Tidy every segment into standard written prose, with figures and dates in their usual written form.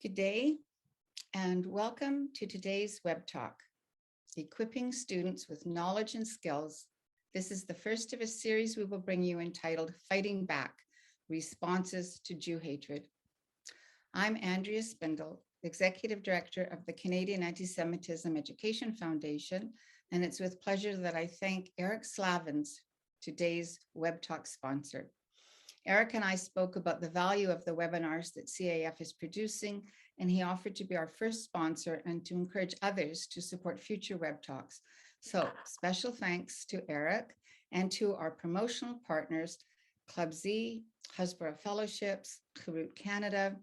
Good day and welcome to today's web talk, Equipping Students with Knowledge and Skills. This is the first of a series we will bring you entitled Fighting Back, Responses to Jew Hatred. I'm Andrea Spindle, Executive Director of the Canadian Anti-Semitism Education Foundation, and it's with pleasure that I thank Eric Slavens, today's web talk sponsor. Eric and I spoke about the value of the webinars that CAEF is producing, and he offered to be our first sponsor and to encourage others to support future web talks. So special thanks to Eric and to our promotional partners, Club Z, Hasbara Fellowships, Koren Canada,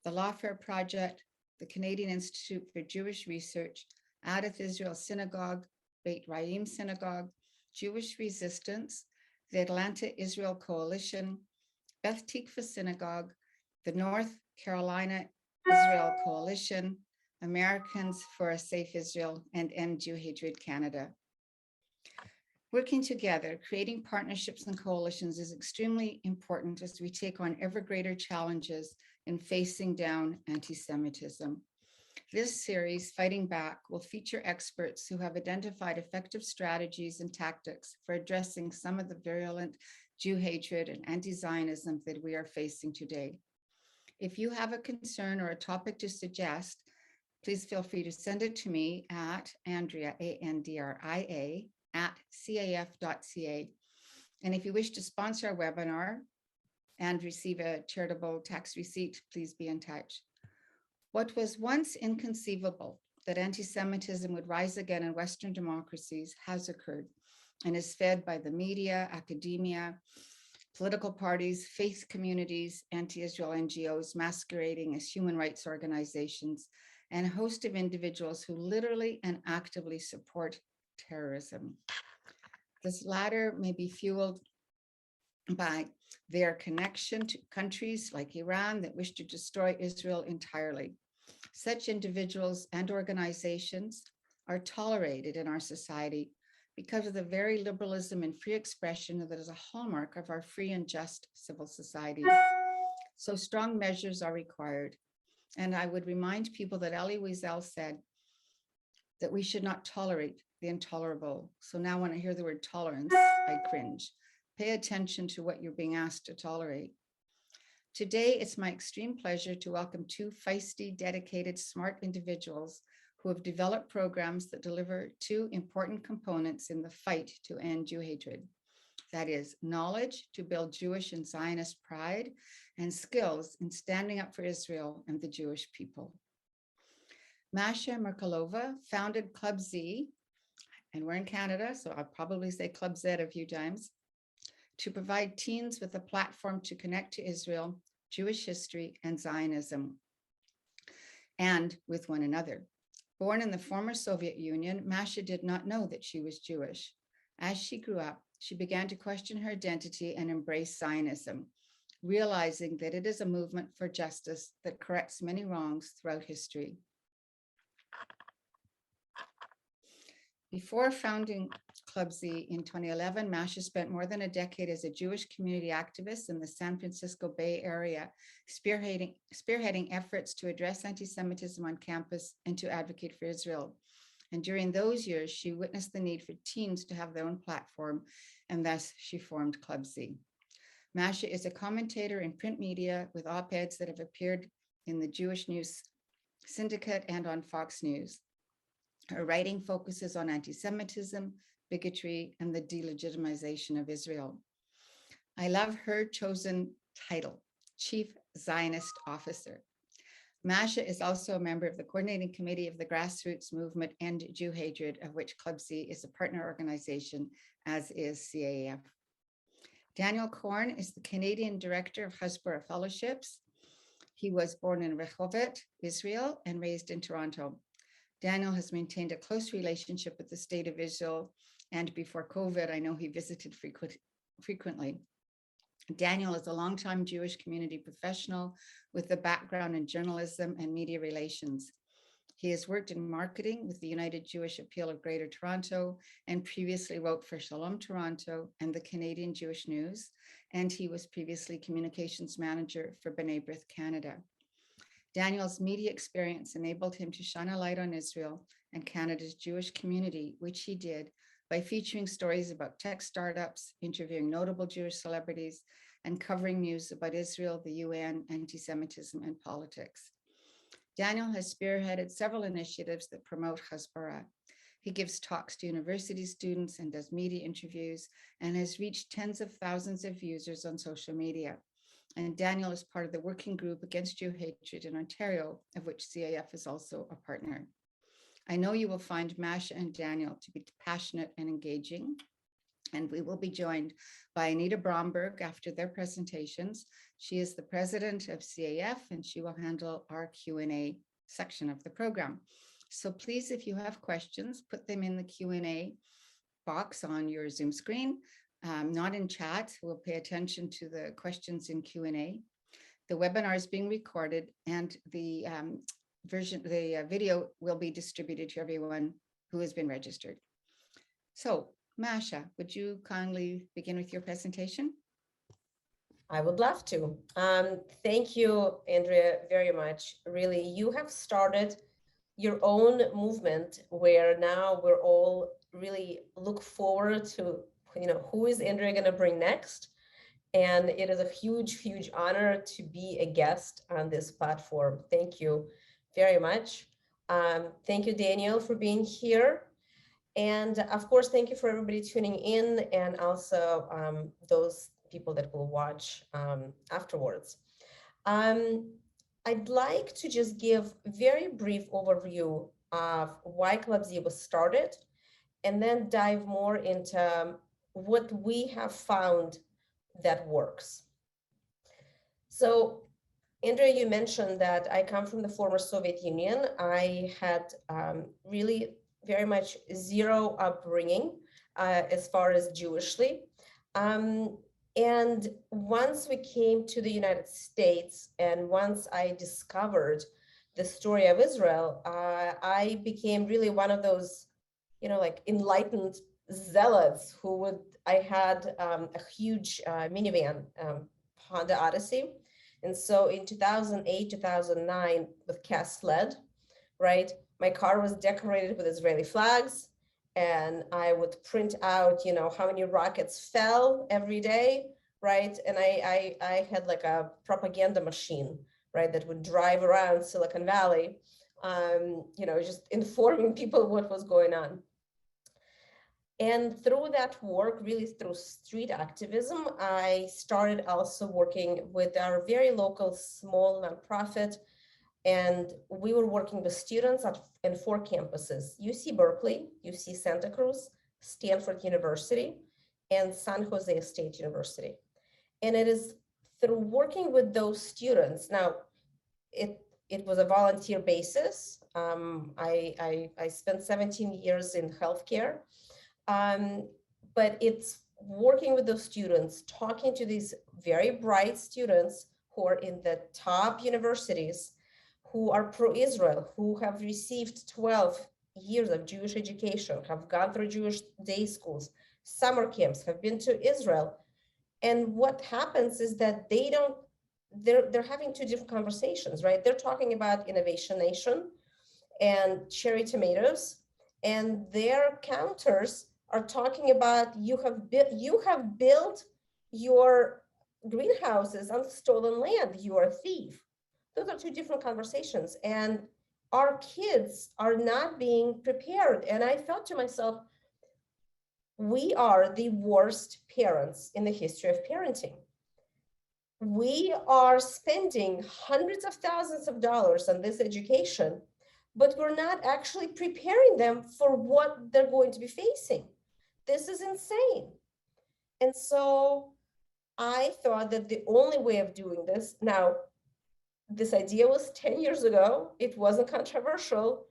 the Lawfare Project, the Canadian Institute for Jewish Research, Adath Israel Synagogue, Beit Raim Synagogue, Jewish Resistance, the Atlanta Israel Coalition, Beth Tikva Synagogue, the North Carolina Israel Coalition, Americans for a Safe Israel, and End Jew Hatred Canada. Working together, creating partnerships and coalitions is extremely important as we take on ever greater challenges in facing down anti-Semitism. This series, Fighting Back, will feature experts who have identified effective strategies and tactics for addressing some of the virulent Jew hatred and anti-Zionism that we are facing today. If you have a concern or a topic to suggest, please feel free to send it to me at Andrea, A-N-D-R-I-A, @caef.ca. And if you wish to sponsor our webinar and receive a charitable tax receipt, please be in touch. What was once inconceivable, that anti-Semitism would rise again in Western democracies, has occurred and is fed by the media, academia, political parties, faith communities, anti-Israel NGOs masquerading as human rights organizations, and a host of individuals who literally and actively support terrorism. This latter may be fueled by their connection to countries like Iran that wish to destroy Israel entirely. Such individuals and organizations are tolerated in our society because of the very liberalism and free expression that is a hallmark of our free and just civil society. So strong measures are required. And I would remind people that Elie Wiesel said that we should not tolerate the intolerable. So now when I hear the word tolerance, I cringe. Pay attention to what you're being asked to tolerate. Today, it's my extreme pleasure to welcome two feisty, dedicated, smart individuals who have developed programs that deliver two important components in the fight to end Jew hatred. That is, knowledge to build Jewish and Zionist pride, and skills in standing up for Israel and the Jewish people. Masha Merkulova founded Club Z, and we're in Canada, so I'll probably say Club Z a few times, to provide teens with a platform to connect to Israel, Jewish history, and Zionism, and with one another. Born in the former Soviet Union, Masha did not know that she was Jewish. As she grew up, she began to question her identity and embrace Zionism, realizing that it is a movement for justice that corrects many wrongs throughout history. Before founding Club Z in 2011, Masha spent more than a decade as a Jewish community activist in the San Francisco Bay Area, spearheading efforts to address anti-Semitism on campus and to advocate for Israel. And during those years, she witnessed the need for teens to have their own platform, and thus she formed Club Z. Masha is a commentator in print media with op-eds that have appeared in the Jewish News Syndicate and on Fox News. Her writing focuses on anti-Semitism, bigotry, and the delegitimization of Israel. I love her chosen title, Chief Zionist Officer. Masha is also a member of the coordinating committee of the grassroots movement End Jew Hatred, of which Club Z is a partner organization, as is CAEF. Daniel Koren is the Canadian director of Hasbara Fellowships. He was born in Rehovot, Israel, and raised in Toronto. Daniel has maintained a close relationship with the state of Israel, and before COVID, I know he visited frequently. Daniel is a longtime Jewish community professional with a background in journalism and media relations. He has worked in marketing with the United Jewish Appeal of Greater Toronto and previously wrote for Shalom Toronto and the Canadian Jewish News, and he was previously communications manager for B'nai B'rith Canada. Daniel's media experience enabled him to shine a light on Israel and Canada's Jewish community, which he did by featuring stories about tech startups, interviewing notable Jewish celebrities, and covering news about Israel, the UN, anti-Semitism, and politics. Daniel has spearheaded several initiatives that promote Hasbara. He gives talks to university students and does media interviews and has reached tens of thousands of users on social media. And Daniel is part of the working group against Jew hatred in Ontario, of which CAEF is also a partner. I know you will find Masha and Daniel to be passionate and engaging, and we will be joined by Anita Bromberg after their presentations. She is the president of CAEF, and she will handle our Q&A section of the program. So please, if you have questions, put them in the Q&A box on your Zoom screen, not in chat. We'll pay attention to the questions in Q&A. The webinar is being recorded, and the video will be distributed to everyone who has been registered. So, Masha, would you kindly begin with your presentation? I would love to. Thank you, Andrea, very much. Really, you have started your own movement where now we're all really look forward to, who is Andrea going to bring next? And it is a huge, huge honor to be a guest on this platform. Thank you very much. Thank you, Daniel, for being here. And of course, thank you for everybody tuning in, and also those people that will watch afterwards. I'd like to just give a very brief overview of why Club Z was started, and then dive more into what we have found that works. So, Andrea, you mentioned that I come from the former Soviet Union. I had really very much zero upbringing as far as Jewishly. And once we came to the United States, and once I discovered the story of Israel, I became really one of those, like enlightened zealots I had a huge minivan, Honda Odyssey. And so in 2008, 2009, with cast lead, right? My car was decorated with Israeli flags, and I would print out, how many rockets fell every day, right? And I had like a propaganda machine, right, that would drive around Silicon Valley, just informing people what was going on. And through that work, really through street activism, I started also working with our very local small nonprofit. And we were working with students in 4 campuses: UC Berkeley, UC Santa Cruz, Stanford University, and San Jose State University. And it is through working with those students. Now, it was a volunteer basis. I spent 17 years in healthcare, but it's working with those students, talking to these very bright students who are in the top universities, who are pro-Israel, who have received 12 years of Jewish education, have gone through Jewish day schools, summer camps, have been to Israel. And what happens is that they're having 2 different conversations, right? They're talking about Innovation Nation and cherry tomatoes, and their counters are talking about you have built your greenhouses on stolen land, you are a thief. Those are 2 different conversations, and our kids are not being prepared. And I thought to myself, we are the worst parents in the history of parenting. We are spending hundreds of thousands of dollars on this education, but we're not actually preparing them for what they're going to be facing. This is insane. And so I thought that the only way of doing this, now, this idea was 10 years ago. It wasn't controversial,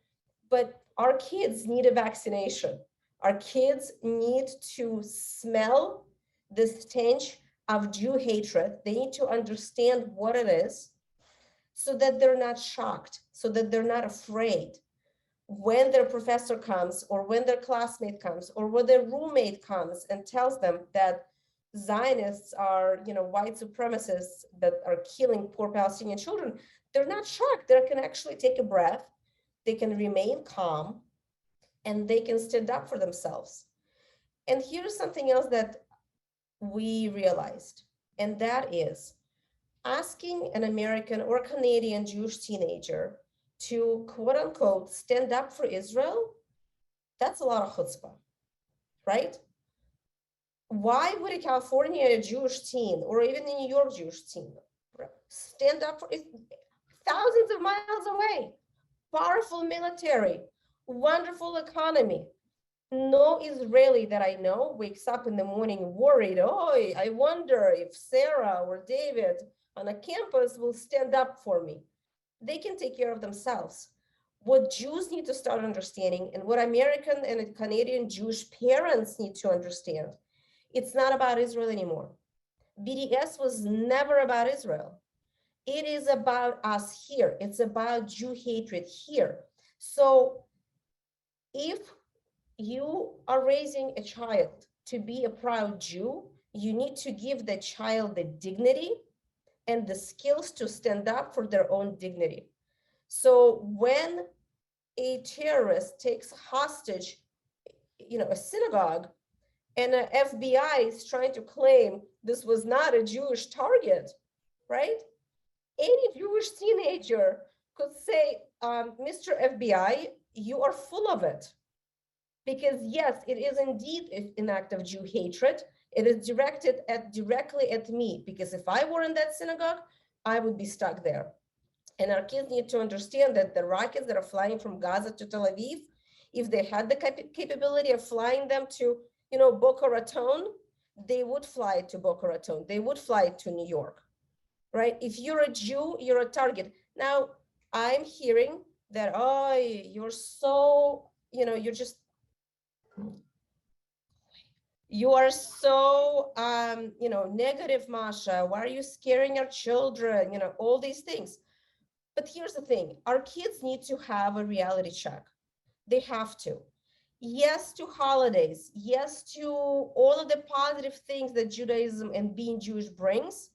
but our kids need a vaccination. Our kids need to smell the stench of Jew hatred. They need to understand what it is so that they're not shocked, so that they're not afraid when their professor comes, or when their classmate comes, or when their roommate comes and tells them that Zionists are, white supremacists that are killing poor Palestinian children, they're not shocked. They can actually take a breath, they can remain calm, and they can stand up for themselves. And here's something else that we realized, and that is asking an American or Canadian Jewish teenager to, quote unquote, stand up for Israel, that's a lot of chutzpah, right? Why would a California Jewish teen or even a New York Jewish teen stand up for it? Thousands of miles away, powerful military, wonderful economy. No Israeli that I know wakes up in the morning worried, oh, I wonder if Sarah or David on a campus will stand up for me. They can take care of themselves. What Jews need to start understanding, and what American and Canadian Jewish parents need to understand, it's not about Israel anymore. BDS was never about Israel. It is about us here. It's about Jew hatred here. So if you are raising a child to be a proud Jew, you need to give the child the dignity and the skills to stand up for their own dignity. So when a terrorist takes hostage, a synagogue, and the FBI is trying to claim this was not a Jewish target, right? Any Jewish teenager could say, Mr. FBI, you are full of it. Because yes, it is indeed an act of Jew hatred. It is directed directly at me, because if I were in that synagogue, I would be stuck there. And our kids need to understand that the rockets that are flying from Gaza to Tel Aviv, if they had the capability of flying them to, Boca Raton, they would fly to Boca Raton. They would fly to New York, right? If you're a Jew, you're a target. Now, I'm hearing that, oh, you're so, you're just, you are so, negative, Masha. Why are you scaring our children? All these things. But here's the thing, our kids need to have a reality check. They have to. Yes to holidays, yes to all of the positive things that Judaism and being Jewish brings.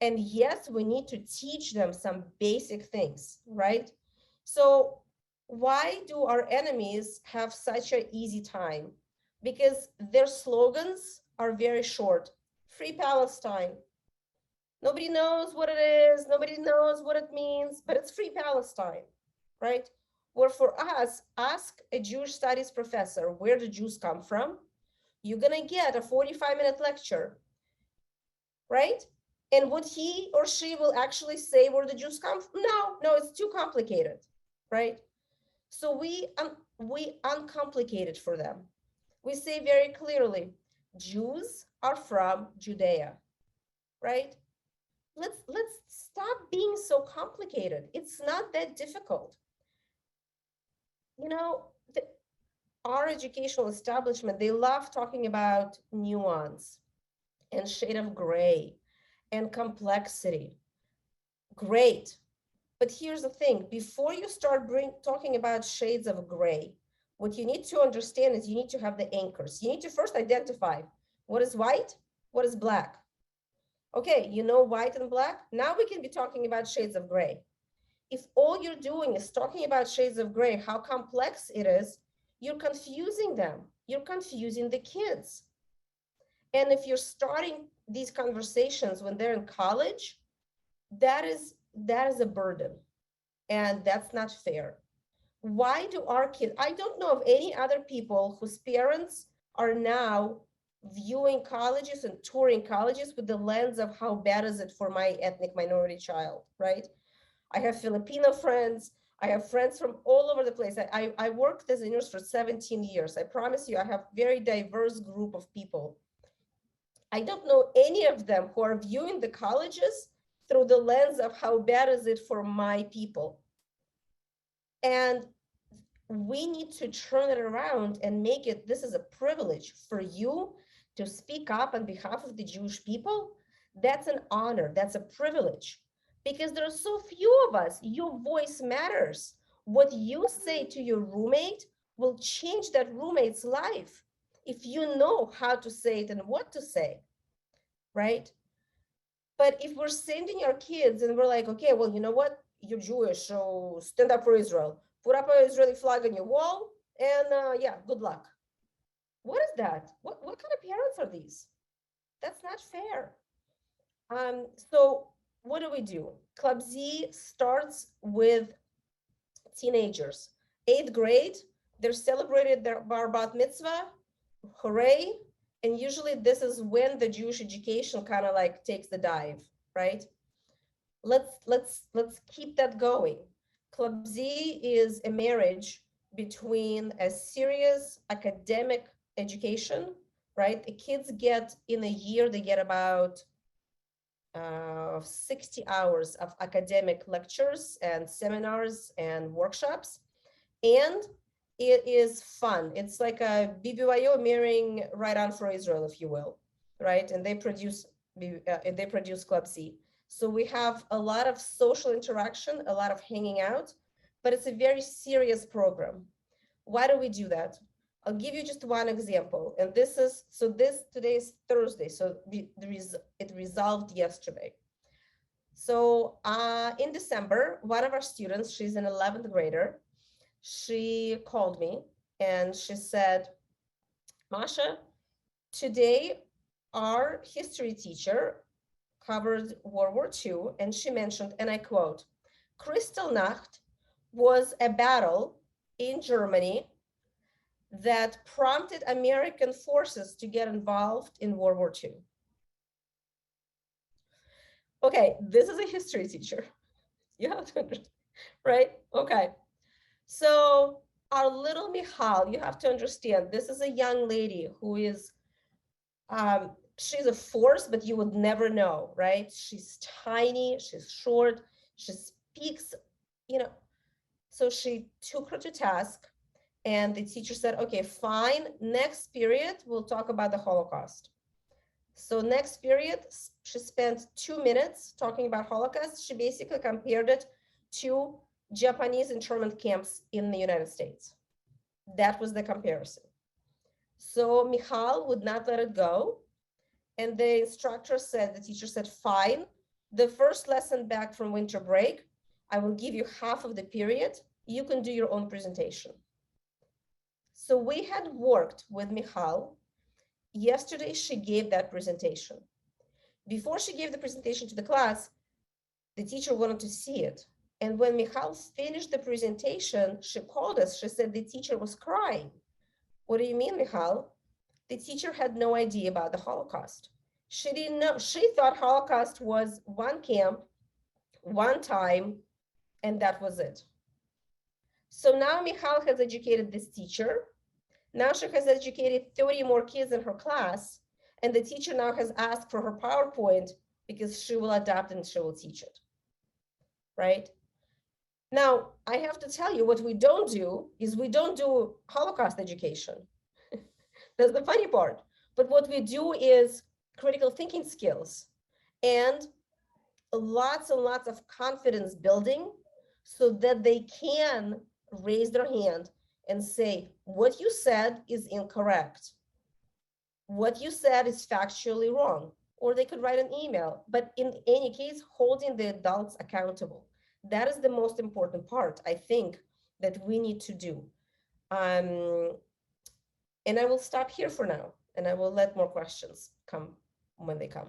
And yes, we need to teach them some basic things, right? So why do our enemies have such an easy time? Because their slogans are very short. Free Palestine. Nobody knows what it is. Nobody knows what it means, but it's free Palestine, right? Where for us, ask a Jewish studies professor where the Jews come from. You're going to get a 45-minute lecture, right? And what he or she will actually say where the Jews come from? No, it's too complicated, right? So we uncomplicate it for them. We say very clearly, Jews are from Judea, right? Let's stop being so complicated. It's not that difficult. Our educational establishment, they love talking about nuance and shade of gray and complexity. Great. But here's the thing, before you start talking about shades of gray, what you need to understand is you need to have the anchors. You need to first identify what is white, what is black. Okay, white and black. Now we can be talking about shades of gray. If all you're doing is talking about shades of gray, how complex it is, you're confusing them. You're confusing the kids. And if you're starting these conversations when they're in college, that is a burden. And that's not fair. Why do our kids, I don't know of any other people whose parents are now viewing colleges and touring colleges with the lens of how bad is it for my ethnic minority child, right? I have Filipino friends. I have friends from all over the place. I worked as a nurse for 17 years. I promise you, I have a very diverse group of people. I don't know any of them who are viewing the colleges through the lens of how bad is it for my people. And we need to turn it around and make it, this is a privilege for you to speak up on behalf of the Jewish people. That's an honor, that's a privilege, because there are so few of us. Your voice matters. What you say to your roommate will change that roommate's life if you know how to say it and what to say. right? But if we're sending our kids and we're like, okay, well, you know what? You're Jewish, so stand up for Israel. Put up an Israeli flag on your wall, and yeah, good luck. What is that? What kind of parents are these? That's not fair. So what do? Club Z starts with teenagers. 8th grade, they're celebrated their bar bat mitzvah, hooray. And usually this is when the Jewish education kind of like takes the dive, right? Let's keep that going. Club Z is a marriage between a serious academic education, right? The kids get in a year, they get about 60 hours of academic lectures and seminars and workshops. And it is fun. It's like a BBYO mirroring Right On for Israel, if you will, right? And they produce Club C. So we have a lot of social interaction, a lot of hanging out, but it's a very serious program. Why do we do that? I'll give you just one example. And today is Thursday, so it resolved yesterday. So in December, one of our students, she's an 11th grader, she called me and she said, Masha, today our history teacher covered World War II, and she mentioned, and I quote, Kristallnacht was a battle in Germany that prompted American forces to get involved in World War II. Okay, this is a history teacher. You have to understand, right? Okay. So our little Michal, you have to understand, this is a young lady who is, she's a force, but you would never know, right? She's tiny, she's short, she speaks, so she took her to task, and the teacher said, okay, fine, next period, we'll talk about the Holocaust. So next period, she spent 2 minutes talking about Holocaust. She basically compared it to Japanese internment camps in the United States. That was the comparison. So Michal would not let it go. And the teacher said, fine, the first lesson back from winter break, I will give you half of the period. You can do your own presentation. So we had worked with Michal. Yesterday, she gave that presentation. Before she gave the presentation to the class, the teacher wanted to see it. And when Michal finished the presentation, she called us. She said the teacher was crying. What do you mean, Michal? The teacher had no idea about the Holocaust. She didn't know. She thought Holocaust was one camp, one time, and that was it. So now Michal has educated this teacher. Now she has educated 30 more kids in her class, and the teacher now has asked for her PowerPoint because she will adapt and she will teach it, right? Now, I have to tell you, what we don't do is we don't do Holocaust education. That's the funny part. But what we do is critical thinking skills and lots and lots of confidence building so that they can raise their hand and say, what you said is incorrect. What you said is factually wrong. Or they could write an email. But in any case, holding the adults accountable. That is the most important part, I think, that we need to do. And I will stop here for now, and I will let more questions come when they come.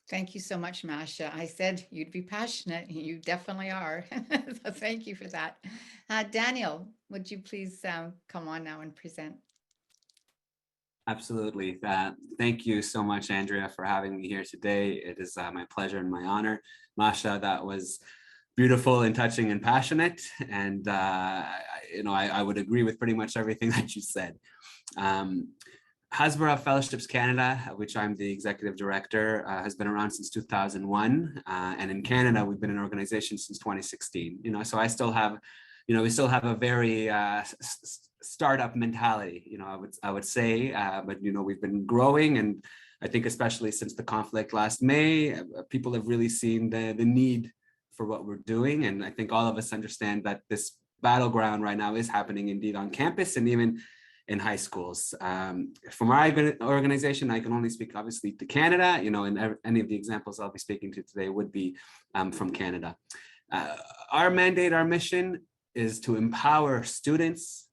Thank you so much, Masha. I said you'd be passionate. You definitely are. So thank you for that. Daniel, would you please come on now and present? Absolutely. Thank you so much, Andrea, for having me here today. It is my pleasure and my honor. Masha, that was beautiful and touching and passionate. And, I would agree with pretty much everything that you said. Hasbara Fellowships Canada, which I'm the executive director, has been around since 2001. And in Canada, we've been an organization since 2016. So I still have, we still have a very startup mentality, I would say, but we've been growing, and I think especially since the conflict last May, people have really seen the need for what we're doing, and I think all of us understand that this battleground right now is happening indeed on campus and even in high schools. From our organization, I can only speak obviously to Canada, and any of the examples I'll be speaking to today would be from Canada. Our mandate, our mission is to empower students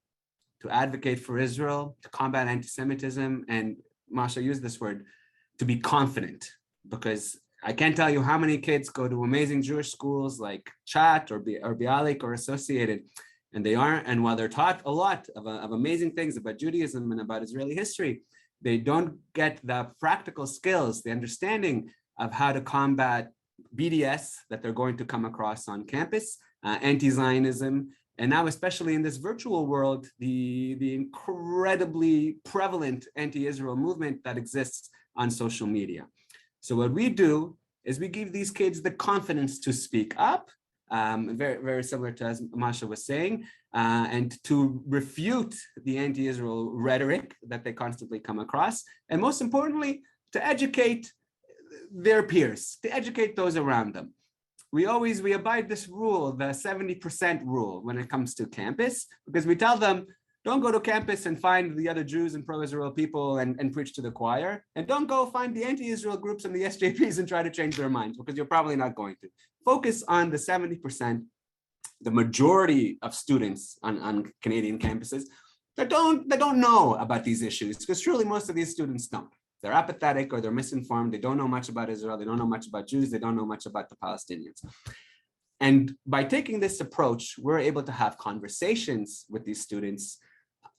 to advocate for Israel, to combat anti-Semitism, and Masha used this word, to be confident, because I can't tell you how many kids go to amazing Jewish schools like Chat or Bialik or Associated, and they aren't, and while they're taught a lot of amazing things about Judaism and about Israeli history, they don't get the practical skills, the understanding of how to combat BDS that they're going to come across on campus, anti-Zionism, and now especially in this virtual world, the incredibly prevalent anti-Israel movement that exists on social media. So what we do is we give these kids the confidence to speak up, very, very similar to as Masha was saying, and to refute the anti-Israel rhetoric that they constantly come across, and most importantly, to educate their peers, to educate those around them. We abide this rule, the 70% rule, when it comes to campus, because we tell them, don't go to campus and find the other Jews and pro-Israel people and preach to the choir. And don't go find the anti-Israel groups and the SJPs and try to change their minds, because you're probably not going to. Focus on the 70%, the majority of students on Canadian campuses that don't know about these issues, because truly most of these students don't. They're apathetic or they're misinformed. They don't know much about Israel. They don't know much about Jews. They don't know much about the Palestinians. And by taking this approach, we're able to have conversations with these students.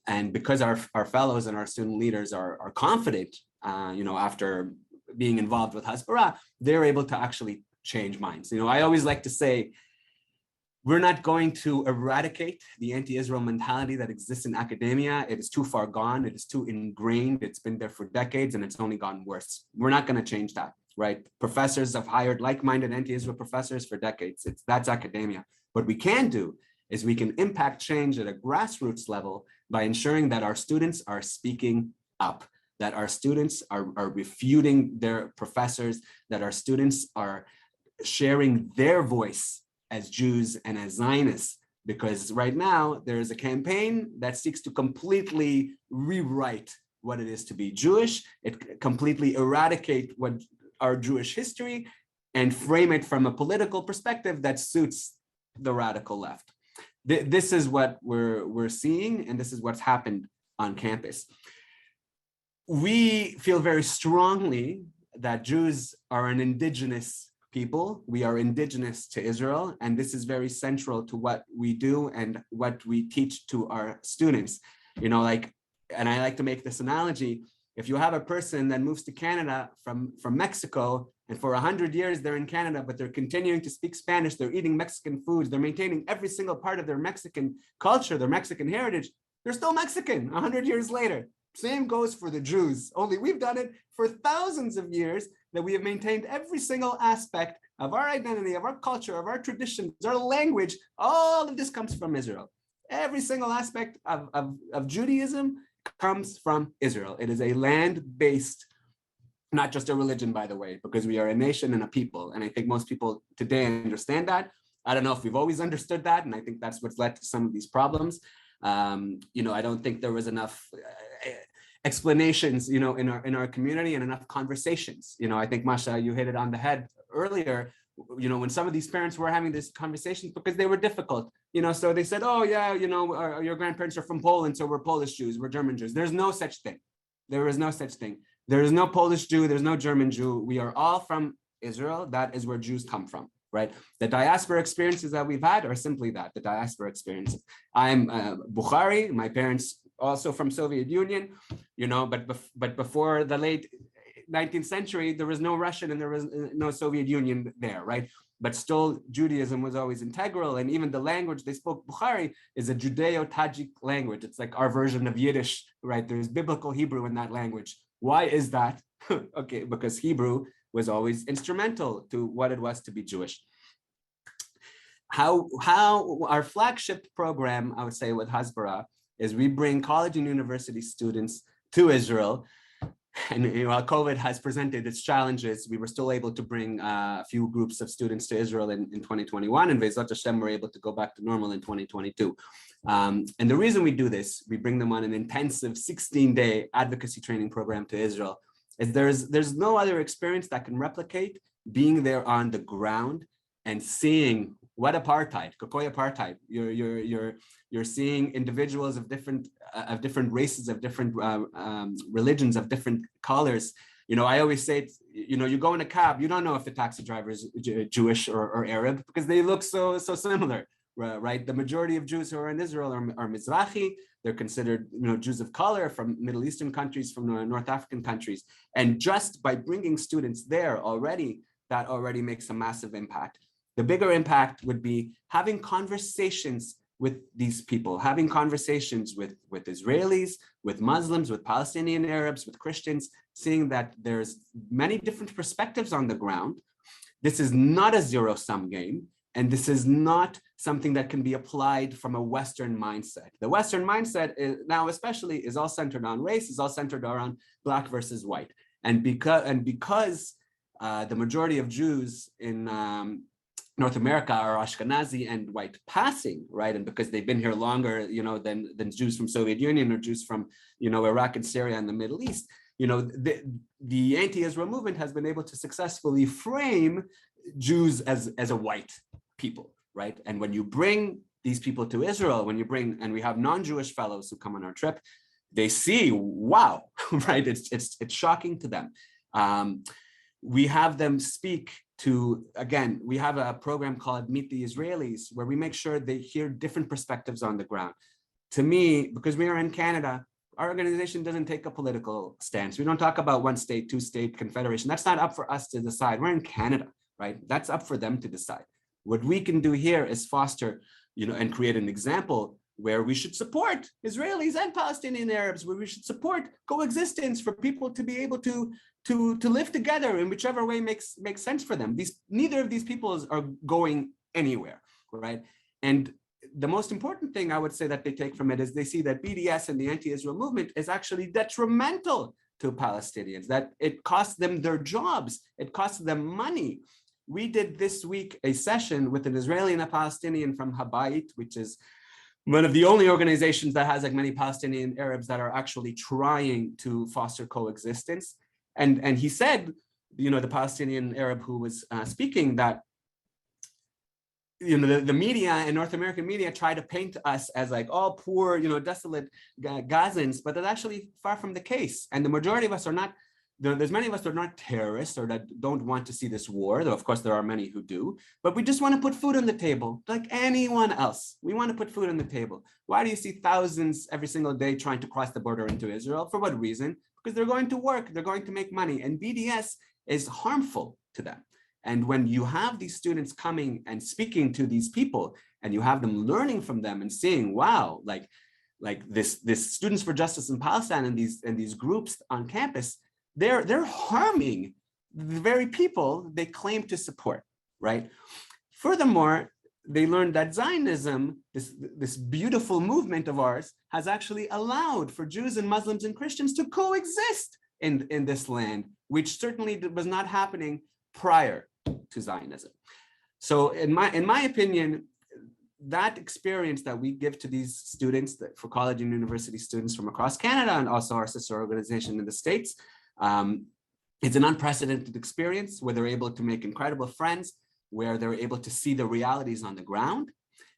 And because our fellows and our student leaders are confident, after being involved with Hasbara, they're able to actually change minds. I always like to say, we're not going to eradicate the anti-Israel mentality that exists in academia. It is too far gone. It is too ingrained. It's been there for decades and it's only gotten worse. We're not going to change that, right? Professors have hired like-minded anti-Israel professors for decades. That's academia. What we can do is we can impact change at a grassroots level by ensuring that our students are speaking up, that our students are refuting their professors, that our students are sharing their voice as Jews and as Zionists, because right now there is a campaign that seeks to completely rewrite what it is to be Jewish. It completely eradicate what our Jewish history and frame it from a political perspective that suits the radical left. This is what we're seeing, and this is what's happened on campus. We feel very strongly that Jews are an indigenous people. We are indigenous to Israel, and this is very central to what we do and what we teach to our students. And I like to make this analogy. If you have a person that moves to Canada from Mexico, and for 100 years they're in Canada, but they're continuing to speak Spanish, they're eating Mexican foods, they're maintaining every single part of their Mexican culture, their Mexican heritage, they're still Mexican 100 years later. Same goes for the Jews, only we've done it for thousands of years, that we have maintained every single aspect of our identity, of our culture, of our traditions, our language. All of this comes from Israel. Every single aspect of Judaism comes from Israel. It is a land-based, not just a religion, by the way, because we are a nation and a people. And I think most people today understand that. I don't know if we've always understood that, and I think that's what's led to some of these problems. I don't think there was enough explanations, in our community, and enough conversations. I think Masha, you hit it on the head earlier. When some of these parents were having these conversations because they were difficult, so they said, oh yeah, your grandparents are from Poland, so we're Polish Jews, we're German Jews. There's no such thing. There is no such thing. There is no Polish Jew, there's no German Jew. We are all from Israel. That is where Jews come from, right? The diaspora experiences that we've had are simply that, the diaspora experiences. I'm Bukhari, my parents also from Soviet Union, but before the late 19th century, there was no Russian and there was no Soviet Union there, right? But still, Judaism was always integral, and even the language they spoke, Bukhari, is a Judeo-Tajik language. It's like our version of Yiddish, right? There's biblical Hebrew in that language. Why is that? Okay, because Hebrew was always instrumental to what it was to be Jewish. How our flagship program, I would say, with Hasbara, is we bring college and university students to Israel And while COVID has presented its challenges, we were still able to bring a few groups of students to Israel in 2021, and Be'ezrat Hashem were able to go back to normal in 2022. And the reason we do this, we bring them on an intensive 16-day advocacy training program to Israel, is there's no other experience that can replicate being there on the ground and seeing what apartheid, Kokoy apartheid. You're seeing individuals of different races, of different religions, of different colors. I always say, you go in a cab, you don't know if the taxi driver is Jewish or Arab because they look so similar, right? The majority of Jews who are in Israel are Mizrahi. They're considered, Jews of color from Middle Eastern countries, from North African countries. And just by bringing students there already, that already makes a massive impact. The bigger impact would be having conversations with these people, having conversations with Israelis, with Muslims, with Palestinian Arabs, with Christians, seeing that there's many different perspectives on the ground. This is not a zero-sum game, and this is not something that can be applied from a Western mindset. The Western mindset now especially is all centered on race, is all centered around Black versus white. And because the majority of Jews in North America are Ashkenazi and white passing, right? And because they've been here longer, than Jews from Soviet Union or Jews from, Iraq and Syria and the Middle East, the anti-Israel movement has been able to successfully frame Jews as a white people, right? And when you bring these people to Israel, and we have non-Jewish fellows who come on our trip, they see, wow, right? It's shocking to them. We have them speak to, again, we have a program called Meet the Israelis, where we make sure they hear different perspectives on the ground. To me, because we are in Canada, our organization doesn't take a political stance. We don't talk about one state, two state confederation. That's not up for us to decide. We're in Canada, right? That's up for them to decide. What we can do here is foster, and create an example where we should support Israelis and Palestinian Arabs, where we should support coexistence for people to be able to live together in whichever way makes sense for them. Neither of these peoples are going anywhere, right? And the most important thing I would say that they take from it is they see that BDS and the anti-Israel movement is actually detrimental to Palestinians, that it costs them their jobs, it costs them money. We did this week a session with an Israeli and a Palestinian from Habayit, which is one of the only organizations that has like many Palestinian Arabs that are actually trying to foster coexistence. And he said, the Palestinian Arab who was speaking, that the media and North American media try to paint us as like all poor, desolate Gazans, but that's actually far from the case. And the majority of us are not. There's many of us that are not terrorists or that don't want to see this war, though of course there are many who do, but we just want to put food on the table like anyone else. We want to put food on the table. Why do you see thousands every single day trying to cross the border into Israel? For what reason? Because they're going to work, they're going to make money, and BDS is harmful to them. And when you have these students coming and speaking to these people, and you have them learning from them and seeing, wow, like this Students for Justice in Palestine and these groups on campus, they're harming the very people they claim to support, right? Furthermore, they learned that Zionism, this beautiful movement of ours, has actually allowed for Jews and Muslims and Christians to coexist in this land, which certainly was not happening prior to Zionism. So in my opinion, that experience that we give to these students, for college and university students from across Canada and also our sister organization in the States, it's an unprecedented experience where they're able to make incredible friends, where they're able to see the realities on the ground.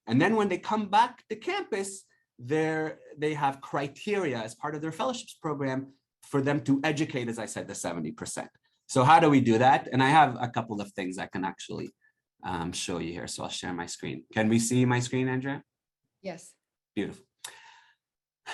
And then when they come back to campus, they have criteria as part of their fellowships program for them to educate, as I said, the 70%. So how do we do that? And I have a couple of things I can actually show you here. So I'll share my screen. Can we see my screen, Andrea? Yes. Beautiful.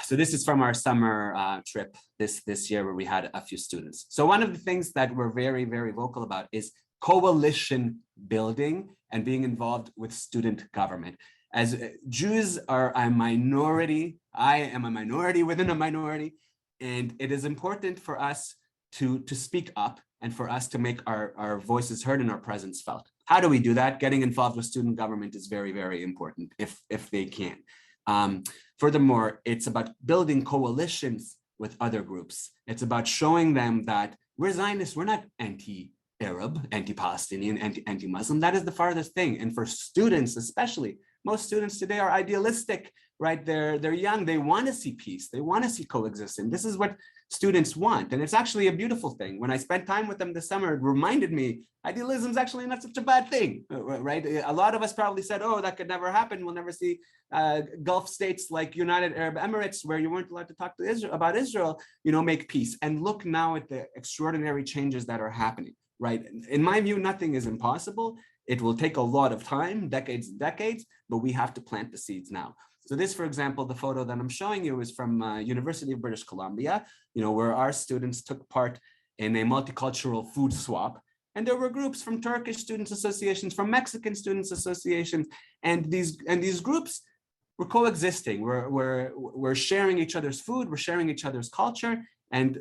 So this is from our summer trip this year where we had a few students. So one of the things that we're very, very vocal about is coalition building and being involved with student government. As Jews are a minority, I am a minority within a minority, and it is important for us to speak up and for us to make our voices heard and our presence felt. How do we do that? Getting involved with student government is very, very important if they can. Furthermore, it's about building coalitions with other groups. It's about showing them that we're Zionists, we're not anti-Arab, anti-Palestinian, anti-Muslim. That is the farthest thing. And for students, especially, most students today are idealistic, right? They're young, they want to see peace, they want to see coexistence. This is what students want. And it's actually a beautiful thing. When I spent time with them this summer, it reminded me, idealism is actually not such a bad thing, right? A lot of us probably said, oh, that could never happen. We'll never see Gulf states like United Arab Emirates, where you weren't allowed to talk to Israel about Israel, make peace. And look now at the extraordinary changes that are happening, right? In my view, nothing is impossible. It will take a lot of time, decades and decades, but we have to plant the seeds now. So this, for example, the photo that I'm showing you is from University of British Columbia, where our students took part in a multicultural food swap. And there were groups from Turkish students associations, from Mexican students associations, and these groups were coexisting. We're sharing each other's food, we're sharing each other's culture, and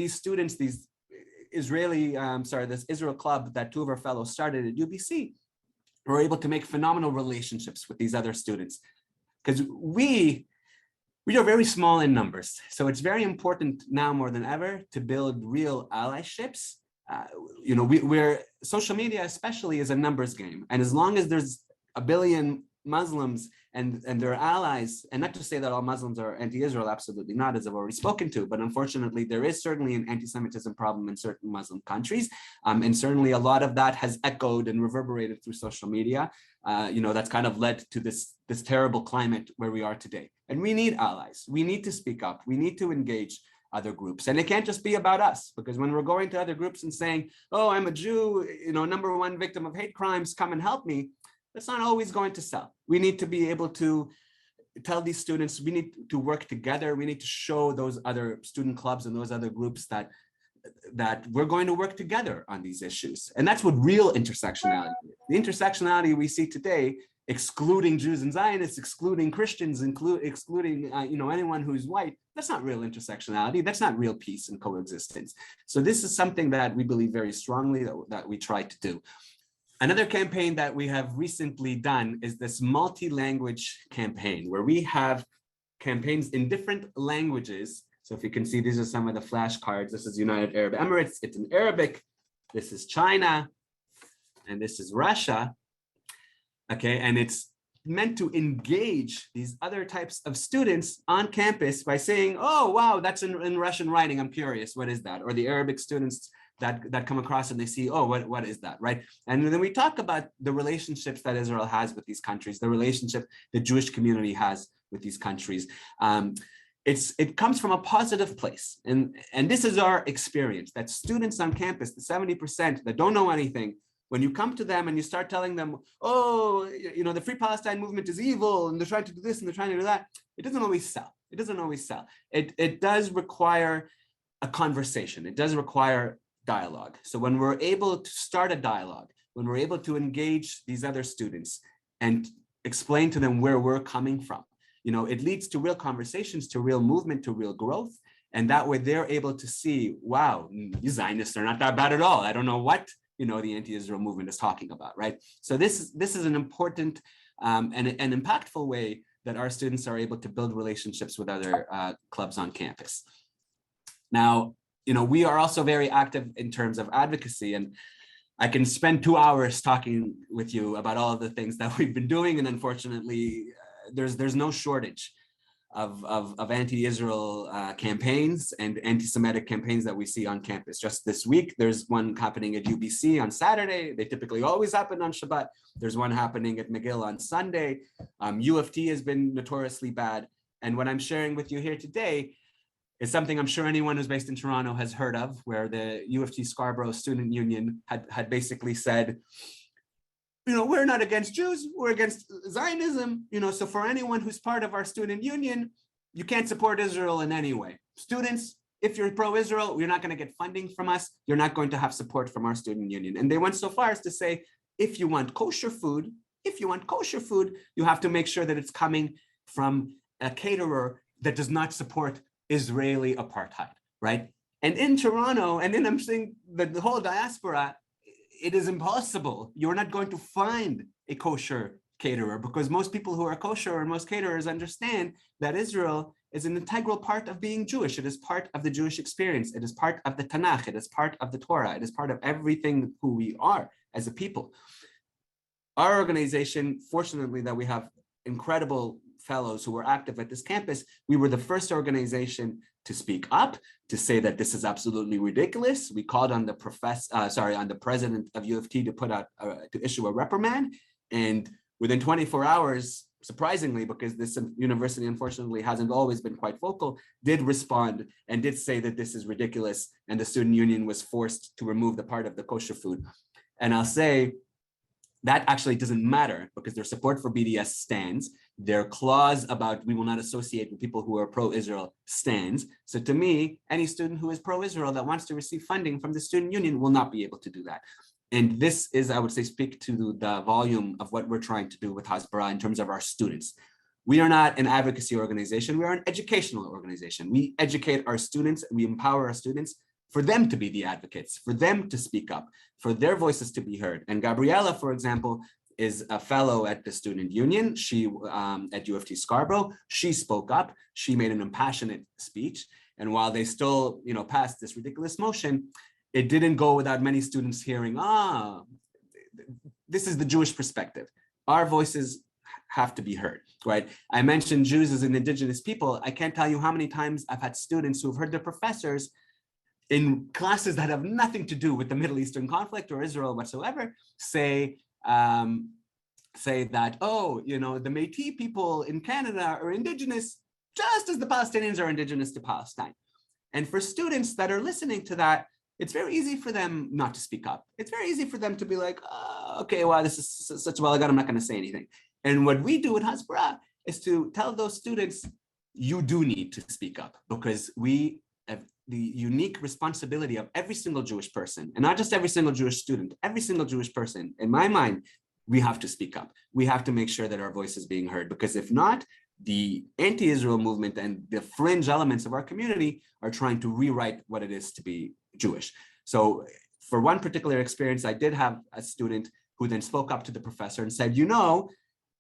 these students, this Israel club that two of our fellows started at UBC, were able to make phenomenal relationships with these other students. Because we are very small in numbers. So it's very important now more than ever to build real allyships. Where social media especially is a numbers game. And as long as there's a billion Muslims and their allies, and not to say that all Muslims are anti-Israel, absolutely not, as I've already spoken to, but unfortunately there is certainly an anti-Semitism problem in certain Muslim countries. And certainly a lot of that has echoed and reverberated through social media. That's kind of led to this terrible climate where we are today. And we need allies. We need to speak up. We need to engage other groups. And it can't just be about us, because when we're going to other groups and saying, oh, I'm a Jew, number one victim of hate crimes, come and help me, that's not always going to sell. We need to be able to tell these students, we need to work together. We need to show those other student clubs and those other groups that we're going to work together on these issues. And that's what real intersectionality is. The intersectionality we see today, excluding Jews and Zionists, excluding Christians, excluding anyone who's white, that's not real intersectionality. That's not real peace and coexistence. So this is something that we believe very strongly that we try to do. Another campaign that we have recently done is this multi-language campaign, where we have campaigns in different languages. So if you can see, these are some of the flashcards. This is United Arab Emirates. It's in Arabic. This is China. And this is Russia. Okay, and it's meant to engage these other types of students on campus by saying, oh, wow, that's in Russian writing. I'm curious, what is that? Or the Arabic students that come across and they see, oh, what is that, right? And then we talk about the relationships that Israel has with these countries, the relationship the Jewish community has with these countries. It comes from a positive place. And this is our experience, that students on campus, the 70% that don't know anything, when you come to them and you start telling them, oh, the Free Palestine movement is evil and they're trying to do this and they're trying to do that, it doesn't always sell. It doesn't always sell. It does require a conversation. It does require dialogue. So when we're able to start a dialogue, when we're able to engage these other students and explain to them where we're coming from, it leads to real conversations, to real movement, to real growth. And that way they're able to see, wow, these Zionists are not that bad at all. I don't know what the anti-Israel movement is talking about, right? So this is an important and an impactful way that our students are able to build relationships with other clubs on campus. Now, we are also very active in terms of advocacy, and I can spend 2 hours talking with you about all of the things that we've been doing, and unfortunately, there's no shortage of anti-Israel campaigns and anti-Semitic campaigns that we see on campus. Just this week, there's one happening at UBC on Saturday. They typically always happen on Shabbat. There's one happening at McGill on Sunday. U of T has been notoriously bad. And what I'm sharing with you here today is something I'm sure anyone who's based in Toronto has heard of, where the U of T Scarborough Student Union had basically said, we're not against Jews, we're against Zionism, so for anyone who's part of our student union, you can't support Israel in any way. Students, if you're pro-Israel, you're not going to get funding from us, you're not going to have support from our student union. And they went so far as to say, if you want kosher food, you have to make sure that it's coming from a caterer that does not support Israeli apartheid, right? And in Toronto, and then I'm saying that the whole diaspora, it is impossible. You're not going to find a kosher caterer, because most people who are kosher and most caterers understand that Israel is an integral part of being Jewish. It is part of the Jewish experience. It is part of the Tanakh. It is part of the Torah. It is part of everything who we are as a people. Our organization, fortunately, that we have incredible fellows who were active at this campus, we were the first organization to speak up, to say that this is absolutely ridiculous. We called on the president of U of T to put out, to issue a reprimand. And within 24 hours, surprisingly, because this university unfortunately hasn't always been quite vocal, did respond and did say that this is ridiculous. And the student union was forced to remove the part of the kosher food. And I'll say that actually doesn't matter because their support for BDS stands. Their clause about we will not associate with people who are pro-Israel stands. So to me, any student who is pro-Israel that wants to receive funding from the student union will not be able to do that. And this is, I would say, speak to the volume of what we're trying to do with Hasbara in terms of our students. We are not an advocacy organization. We are an educational organization. We educate our students, we empower our students for them to be the advocates, for them to speak up, for their voices to be heard. And Gabriella, for example, is a fellow at the student union. She at U of T Scarborough, she spoke up. She made an impassionate speech. And while they still, passed this ridiculous motion, it didn't go without many students hearing, this is the Jewish perspective. Our voices have to be heard, right? I mentioned Jews as an indigenous people. I can't tell you how many times I've had students who've heard their professors in classes that have nothing to do with the Middle Eastern conflict or Israel whatsoever, say that, the Métis people in Canada are indigenous, just as the Palestinians are indigenous to Palestine. And for students that are listening to that, it's very easy for them not to speak up. It's very easy for them to be like, okay, well, this is such a while ago, I'm not going to say anything. And what we do at Hasbara is to tell those students, you do need to speak up because we have the unique responsibility of every single Jewish person, and not just every single Jewish student, every single Jewish person, in my mind, we have to speak up. We have to make sure that our voice is being heard, because if not, the anti-Israel movement and the fringe elements of our community are trying to rewrite what it is to be Jewish. So for one particular experience, I did have a student who then spoke up to the professor and said,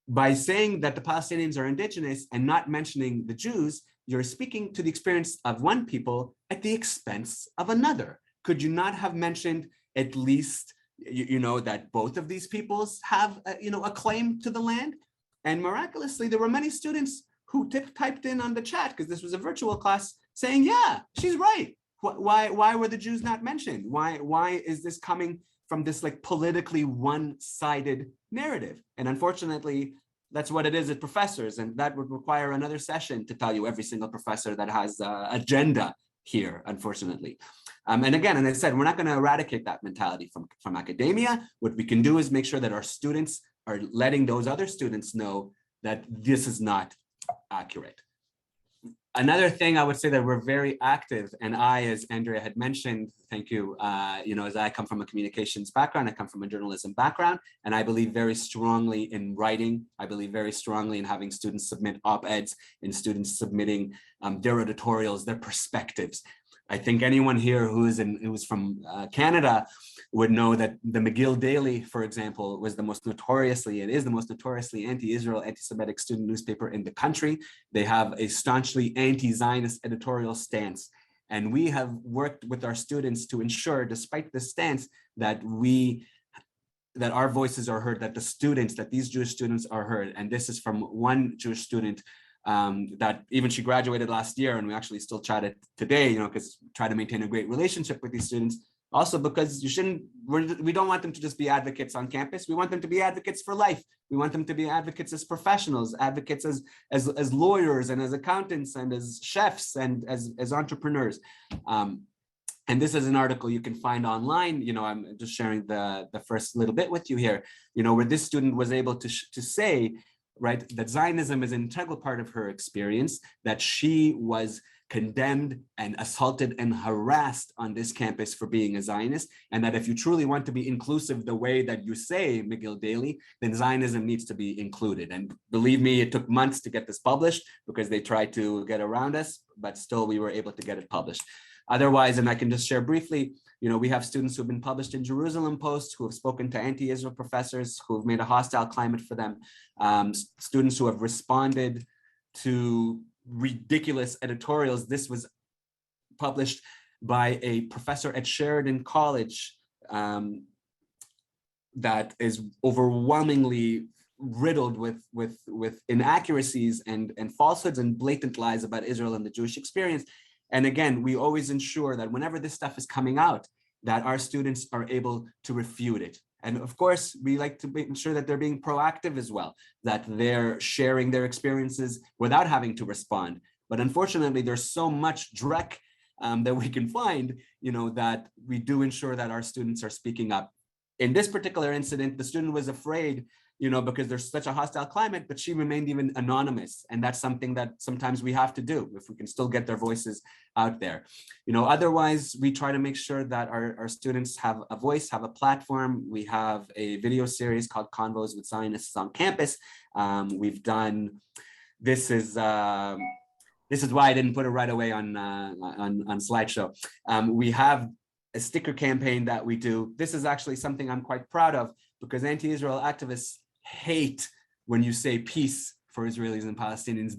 by saying that the Palestinians are indigenous and not mentioning the Jews, you're speaking to the experience of one people at the expense of another. Could you not have mentioned at least, that both of these peoples have, a claim to the land? And miraculously, there were many students who typed in on the chat, because this was a virtual class, saying, yeah, she's right. Why were the Jews not mentioned? Why is this coming from this politically one-sided narrative? And unfortunately, that's what it is at professors. And that would require another session to tell you every single professor that has an agenda here, unfortunately. And again, and I said, we're not going to eradicate that mentality from academia. What we can do is make sure that our students are letting those other students know that this is not accurate. Another thing I would say that we're very active, and I, as Andrea had mentioned, thank you, as I come from a communications background, I come from a journalism background, and I believe very strongly in writing. I believe very strongly in having students submit op-eds and students submitting their editorials, their perspectives. I think anyone here who's from Canada would know that the McGill Daily, for example, is the most notoriously anti-Israel, anti-Semitic student newspaper in the country. They have a staunchly anti-Zionist editorial stance. And we have worked with our students to ensure, despite this stance, that our voices are heard, that these Jewish students are heard. And this is from one Jewish student that even she graduated last year, and we actually still chatted today, because try to maintain a great relationship with these students. Also because we don't want them to just be advocates on campus. We want them to be advocates for life. We want them to be advocates as professionals, advocates as lawyers and as accountants and as chefs and as entrepreneurs. And this is an article you can find online. I'm just sharing the first little bit with you here, where this student was able to say, right, that Zionism is an integral part of her experience, that she was condemned and assaulted and harassed on this campus for being a Zionist, and that if you truly want to be inclusive the way that you say, McGill Daily, then Zionism needs to be included. And believe me, it took months to get this published because they tried to get around us, but still we were able to get it published. Otherwise, and I can just share briefly, we have students who have been published in Jerusalem Post, who have spoken to anti-Israel professors, who have made a hostile climate for them, students who have responded to ridiculous editorials. This was published by a professor at Sheridan College that is overwhelmingly riddled with inaccuracies and falsehoods and blatant lies about Israel and the Jewish experience. And again, we always ensure that whenever this stuff is coming out, that our students are able to refute it. And of course, we like to make sure that they're being proactive as well, that they're sharing their experiences without having to respond. But unfortunately, there's so much dreck that we can find, that we do ensure that our students are speaking up. In this particular incident, the student was afraid, because there's such a hostile climate, but she remained even anonymous. And that's something that sometimes we have to do if we can still get their voices out there. Otherwise, we try to make sure that our students have a voice, have a platform. We have a video series called Convos with Zionists on Campus. We've done, this is why I didn't put it right away on slideshow. We have a sticker campaign that we do. This is actually something I'm quite proud of, because anti-Israel activists hate when you say peace for Israelis and Palestinians.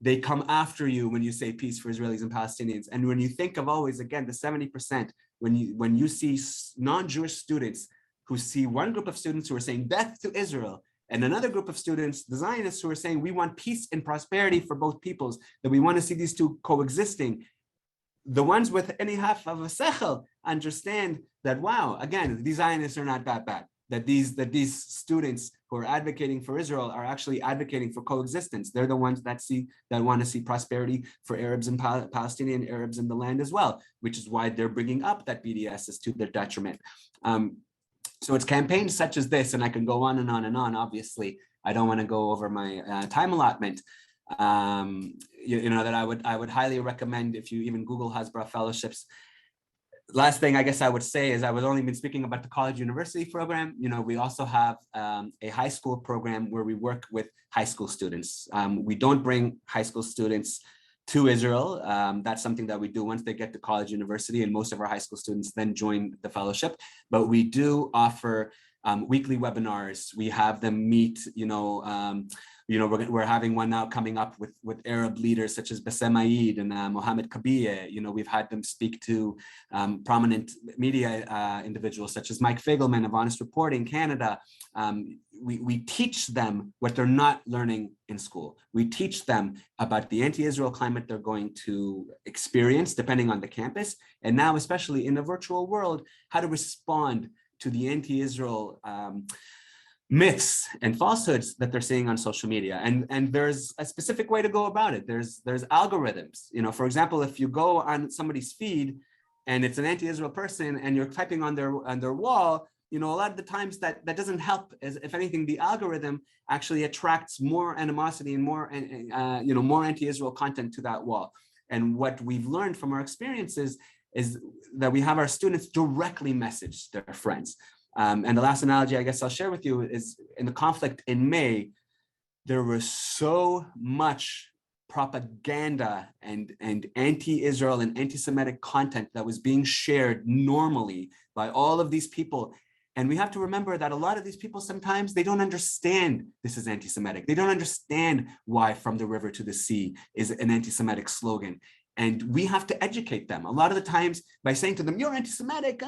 They come after you when you say peace for Israelis and Palestinians. And when you think of always, again, the 70%, when you see non-Jewish students who see one group of students who are saying death to Israel, and another group of students, the Zionists, who are saying we want peace and prosperity for both peoples, that we want to see these two coexisting, the ones with any half of a sechel understand that, wow, again, these Zionists are not that bad. That these students who are advocating for Israel are actually advocating for coexistence. They're the ones that want to see prosperity for Arabs and Palestinian Arabs in the land as well, which is why they're bringing up that BDS is to their detriment. So it's campaigns such as this, and I can go on and on and on. Obviously, I don't want to go over my time allotment. That I would highly recommend, if you even Google Hasbara fellowships. Last thing I guess I would say is, I was only been speaking about the college university program. We also have a high school program where we work with high school students. We don't bring high school students to Israel. That's something that we do once they get to college university, and most of our high school students then join the fellowship. But we do offer weekly webinars. We have them meet, we're having one now coming up with Arab leaders such as Bassem Aid and Mohammed Kabiye. We've had them speak to prominent media individuals such as Mike Figelman of Honest Reporting Canada. We teach them what they're not learning in school. We teach them about the anti-Israel climate they're going to experience depending on the campus, and now especially in the virtual world, how to respond to the anti-Israel myths and falsehoods that they're seeing on social media. And there's a specific way to go about it. There's algorithms. For example, if you go on somebody's feed and it's an anti-Israel person and you're typing on their wall, a lot of the times that doesn't help. As if anything, the algorithm actually attracts more animosity and more anti-Israel content to that wall. And what we've learned from our experiences is that we have our students directly message their friends. And the last analogy I guess I'll share with you is, in the conflict in May, there was so much propaganda and anti-Israel and anti-Semitic content that was being shared normally by all of these people. And we have to remember that a lot of these people, sometimes they don't understand this is anti-Semitic. They don't understand why from the river to the sea is an anti-Semitic slogan. And we have to educate them. A lot of the times by saying to them, you're anti-Semitic,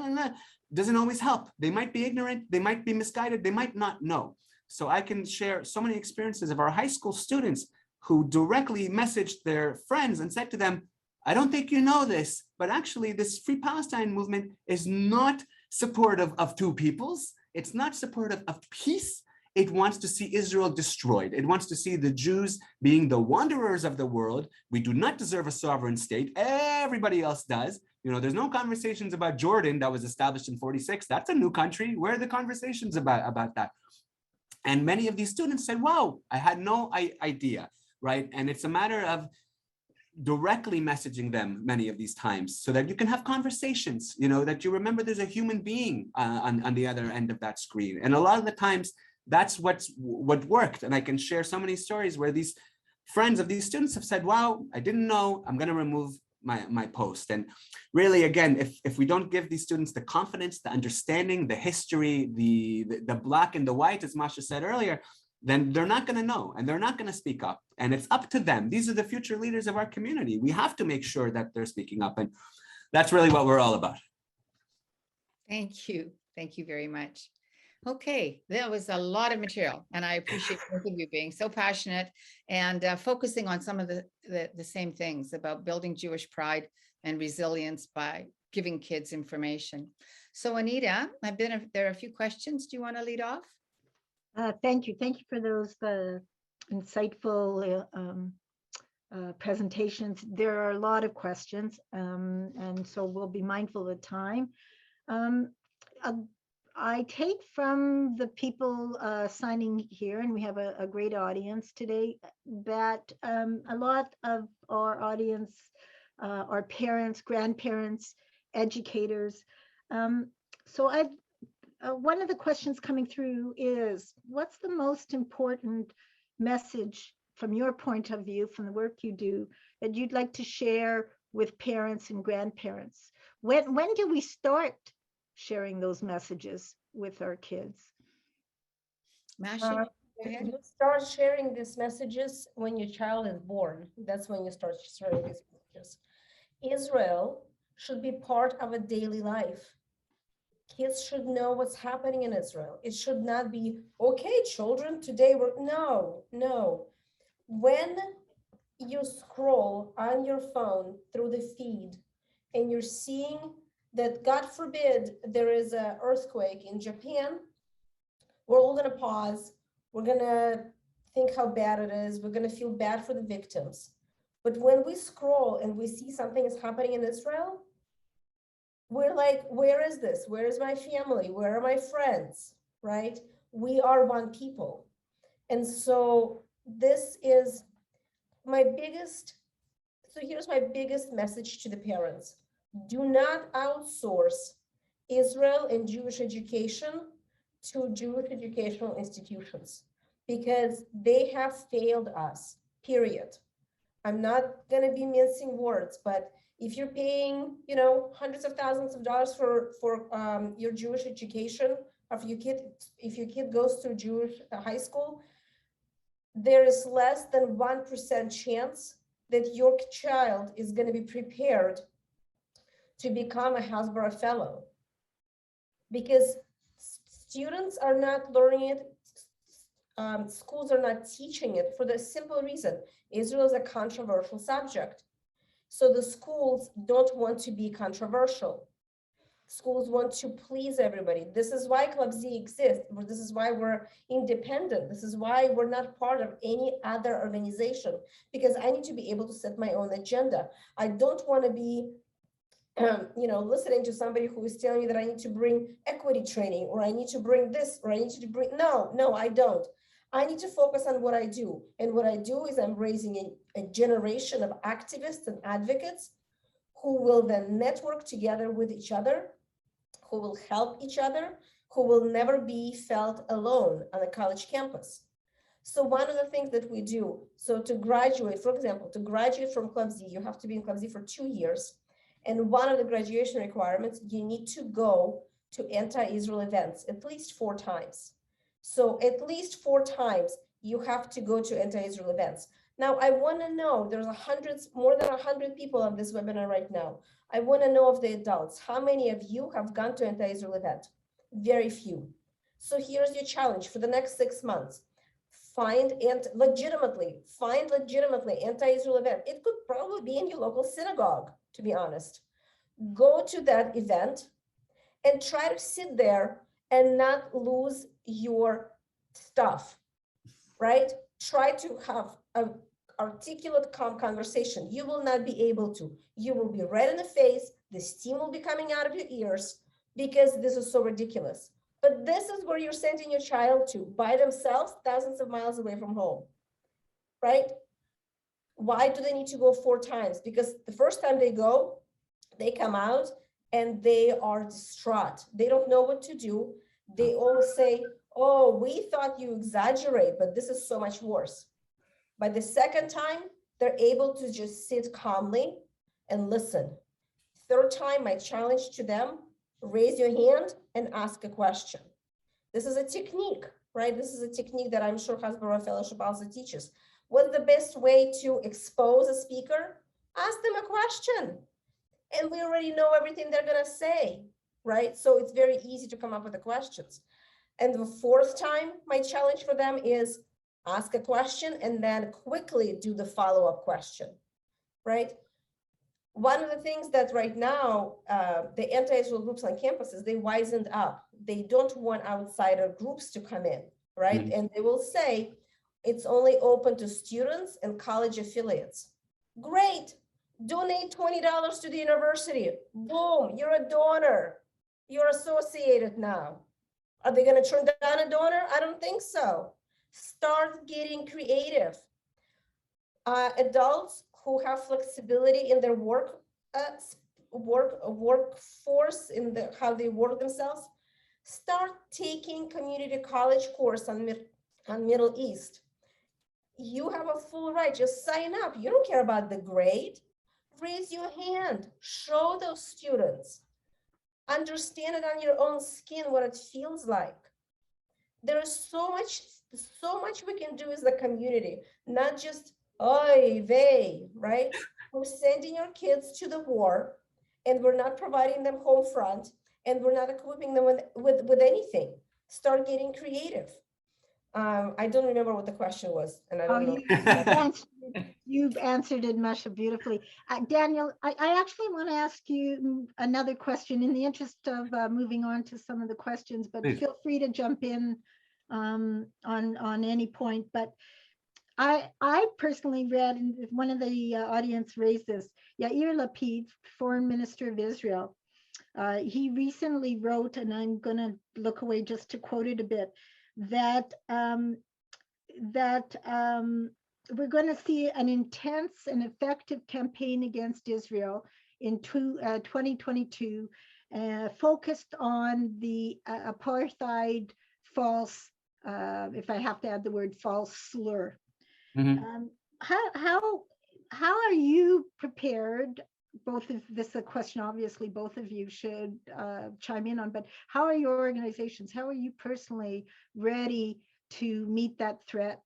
doesn't always help. They might be ignorant, they might be misguided, they might not know. So I can share so many experiences of our high school students who directly messaged their friends and said to them, I don't think you know this, but actually this Free Palestine movement is not supportive of two peoples. It's not supportive of peace. It wants to see Israel destroyed. It wants to see the Jews being the wanderers of the world. We do not deserve a sovereign state. Everybody else does. There's no conversations about Jordan that was established in 46. That's a new country. Where are the conversations about that? And many of these students said, wow, I had no idea, right? And it's a matter of directly messaging them many of these times so that you can have conversations, that you remember there's a human being on the other end of that screen. And a lot of the times, that's what worked. And I can share so many stories where these friends of these students have said, wow, I didn't know, I'm going to remove my post. And really, again, if we don't give these students the confidence, the understanding, the history, the black and the white, as Masha said earlier, then they're not going to know and they're not going to speak up. And it's up to them. These are the future leaders of our community. We have to make sure that they're speaking up. And that's really what we're all about. Thank you. Thank you very much. Okay, that was a lot of material, and I appreciate both of you being so passionate and focusing on some of the same things about building Jewish pride and resilience by giving kids information. So Anita, there are a few questions. Do you want to lead off? Thank you. Thank you for those insightful presentations. There are a lot of questions, and so we'll be mindful of time. I take from the people signing here, and we have a great audience today, that a lot of our audience are parents, grandparents, educators. So one of the questions coming through is, what's the most important message from your point of view, from the work you do, that you'd like to share with parents and grandparents? When do we start sharing those messages with our kids? Masha, go ahead. You start sharing these messages when your child is born. That's when you start sharing these messages. Israel should be part of a daily life. Kids should know what's happening in Israel. It should not be, okay, children, today no. When you scroll on your phone through the feed and you're seeing that, God forbid, there is an earthquake in Japan, we're all gonna pause. We're gonna think how bad it is. We're gonna feel bad for the victims. But when we scroll and we see something is happening in Israel, we're like, where is this? Where is my family? Where are my friends, right? We are one people. And so this is my biggest, so here's my biggest message to the parents. Do not outsource Israel and Jewish education to Jewish educational institutions, because they have failed us, period. I'm not gonna be mincing words, but if you're paying, hundreds of thousands of dollars for your Jewish education, if your kid goes to Jewish high school, there is less than 1% chance that your child is going to be prepared to become a Hasbara fellow, because students are not learning it. Schools are not teaching it for the simple reason Israel is a controversial subject. So the schools don't want to be controversial. Schools want to please everybody. This is why Club Z exists. This is why we're independent. This is why we're not part of any other organization, because I need to be able to set my own agenda. I don't want to be listening to somebody who is telling me that I need to bring equity training, or I need to bring this, or I need to bring, no, I don't. I need to focus on what I do. And what I do is I'm raising a generation of activists and advocates who will then network together with each other, who will help each other, who will never be felt alone on a college campus. So one of the things that we do, so to graduate, for example, to graduate from Club Z, you have to be in Club Z for 2 years. And one of the graduation requirements, you need to go to anti-Israel events at least 4 times. So at least 4 times you have to go to anti-Israel events. Now, I want to know, there's more than 100 people on this webinar right now. I want to know of the adults, how many of you have gone to anti-Israel event? Very few. So here's your challenge for the next 6 months. Find legitimately anti-Israel event. It could probably be in your local synagogue, to be honest. Go to that event and try to sit there and not lose your stuff, right? Try to have an articulate, calm conversation. You will not be able to. You will be red in the face. The steam will be coming out of your ears because this is so ridiculous. But this is where you're sending your child to by themselves, thousands of miles away from home, right? Why do they need to go 4 times? Because the first time they go, they come out and they are distraught. They don't know what to do. They all say, oh, we thought you exaggerate, but this is so much worse. By the second time, they're able to just sit calmly and listen. Third time, my challenge to them, raise your hand and ask a question. This is a technique, right? This is a technique that I'm sure Hasbara Fellowship also teaches. What's the best way to expose a speaker? Ask them a question. And we already know everything they're gonna say, right? So it's very easy to come up with the questions. And the fourth time, my challenge for them is ask a question and then quickly do the follow-up question, right? One of the things that right now, the anti-Israel groups on campuses, they wisened up. They don't want outsider groups to come in, right? Mhm. And they will say, it's only open to students and college affiliates. Great, donate $20 to the university. Boom, you're a donor. You're associated now. Are they gonna turn down a donor? I don't think so. Start getting creative. Adults who have flexibility in their workforce, in how they work themselves, start taking community college course on Middle East. You have a full right, just sign up. You don't care about the grade. Raise your hand, show those students. Understand it on your own skin what it feels like. There is so much we can do as a community, not just oy vey, right? We're sending your kids to the war and we're not providing them home front and we're not equipping them with anything. Start getting creative. I don't remember what the question was, and I don't know. You've answered it, Masha, beautifully. Daniel, I actually want to ask you another question in the interest of moving on to some of the questions, but Please. feel free to jump in on any point. But I personally read, and one of the audience raised this, Yair Lapid, Foreign Minister of Israel. He recently wrote, and I'm going to look away just to quote it a bit, that we're going to see an intense and effective campaign against Israel in 2022, focused on the apartheid false, if I have to add the word false slur. Mm-hmm. How are you prepared? Both of this is a question, obviously, both of you should chime in on, but how are your organizations, how are you personally ready to meet that threat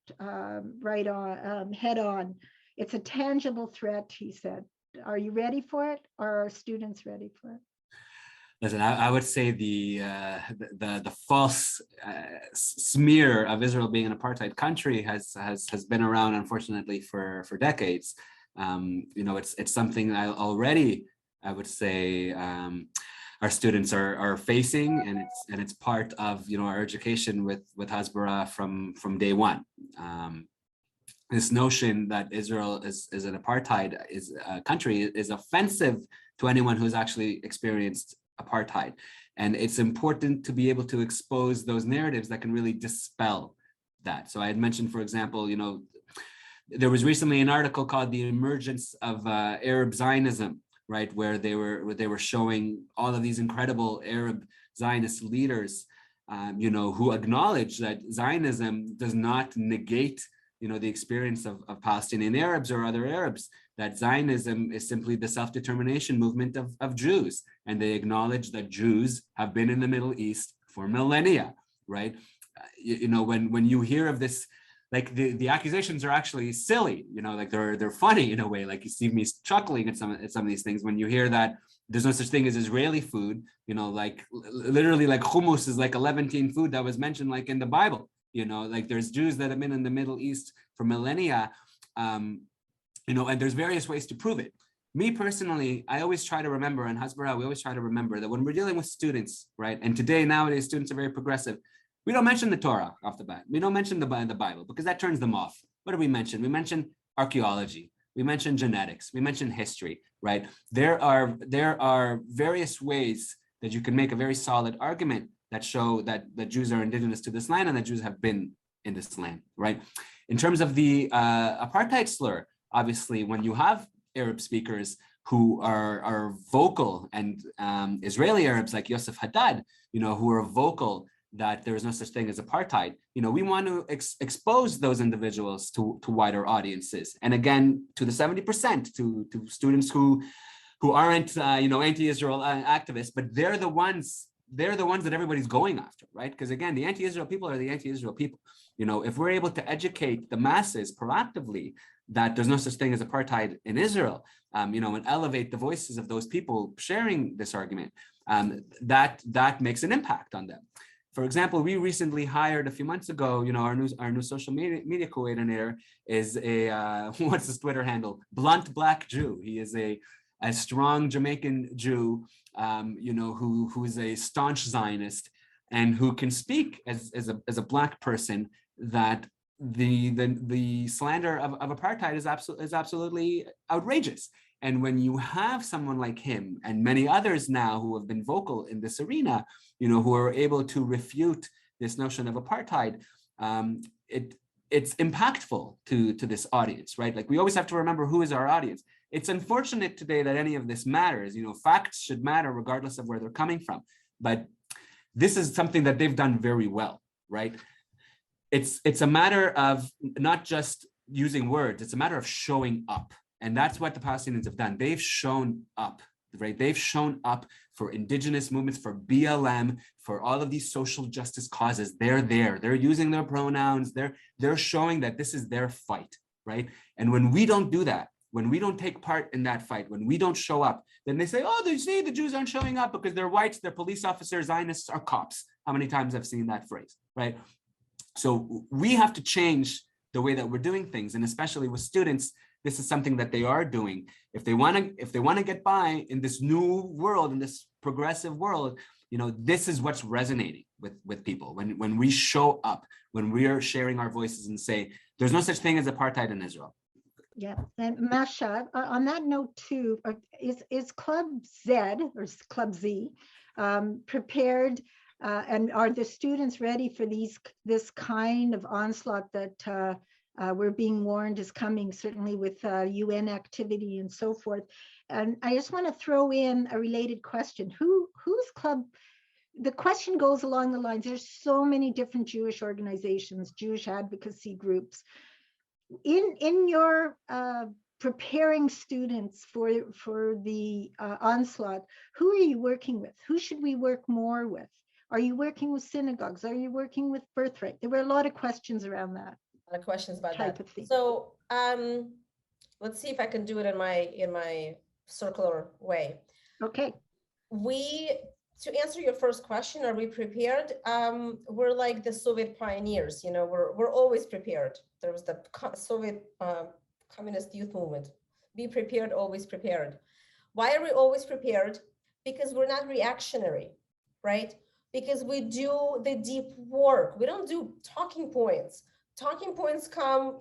right on, head on? It's a tangible threat, he said. Are you ready for it, or are students ready for it? Listen, I would say the false smear of Israel being an apartheid country has been around, unfortunately, for decades. It's something already, I would say, our students are facing, and it's part of our education with Hasbara from day one. This notion that Israel is an apartheid country is offensive to anyone who's actually experienced apartheid, and it's important to be able to expose those narratives that can really dispel that. So I had mentioned, for example, there was recently an article called "The Emergence of Arab Zionism," right, where they were showing all of these incredible Arab Zionist leaders, who acknowledge that Zionism does not negate, the experience of Palestinian Arabs or other Arabs, that Zionism is simply the self-determination movement of Jews. And they acknowledge that Jews have been in the Middle East for millennia, right? When you hear of this, like the accusations are actually silly, like they're funny in a way, like you see me chuckling at some of these things when you hear that there's no such thing as Israeli food, like literally like hummus is like a Levantine food that was mentioned like in the Bible, like there's Jews that have been in the Middle East for millennia, and there's various ways to prove it. Me personally, I always try to remember, and Hasbara, we always try to remember that when we're dealing with students, right? And today, nowadays, students are very progressive. We don't mention the Torah off the bat. We don't mention the Bible because that turns them off. What do we mention? We mention archaeology. We mention genetics. We mention history, right? There are various ways that you can make a very solid argument that show that the Jews are indigenous to this land and that Jews have been in this land, right? In terms of the apartheid slur, obviously, when you have Arab speakers who are vocal, and Israeli Arabs like Yosef Haddad, who are vocal that there is no such thing as apartheid, we want to expose those individuals to wider audiences. And again, to the 70%, to students who aren't, anti-Israel activists, but they're the ones they're the ones that everybody's going after, right? Because again, the anti-Israel people are the anti-Israel people. If we're able to educate the masses proactively that there's no such thing as apartheid in Israel, and elevate the voices of those people sharing this argument, that makes an impact on them. For example, we recently hired a few months ago, our new social media coordinator is a, what's his Twitter handle? Blunt Black Jew. He is a strong Jamaican Jew, who is a staunch Zionist and who can speak as a Black person that the slander of apartheid is absolutely outrageous. And when you have someone like him and many others now who have been vocal in this arena, who are able to refute this notion of apartheid, it's impactful to this audience, right? Like, we always have to remember who is our audience. It's unfortunate today that any of this matters. Facts should matter regardless of where they're coming from. But this is something that they've done very well, right? It's a matter of not just using words, it's a matter of showing up. And that's what the Palestinians have done. They've shown up, right? They've shown up for indigenous movements, for BLM, for all of these social justice causes. They're there, they're using their pronouns, they're showing that this is their fight, right? And when we don't do that, when we don't take part in that fight, when we don't show up, then they say, oh, the Jews aren't showing up because they're whites, they're police officers, Zionists are cops. How many times I've seen that phrase, right? So we have to change the way that we're doing things. And especially with students, this is something that they are doing. If they want to get by in this new world, in this progressive world, this is what's resonating with people. When we show up, when we are sharing our voices and say, there's no such thing as apartheid in Israel. Yeah, and Masha, on that note too, is Club Z or Club Z prepared, and are the students ready for this kind of onslaught that we're being warned is coming, certainly with UN activity and so forth? And I just want to throw in a related question: whose club? The question goes along the lines, there's so many different Jewish organizations, Jewish advocacy groups. In your preparing students for the onslaught, who are you working with? Who should we work more with? Are you working with synagogues? Are you working with Birthright? There were a lot of questions around that. A lot of questions about type that. Of thing. So let's see if I can do it in my circular way. Okay. To answer your first question, are we prepared? We're like the Soviet pioneers, we're always prepared. There was the Soviet communist youth movement. Be prepared, always prepared. Why are we always prepared? Because we're not reactionary, right? Because we do the deep work. We don't do talking points. Talking points come,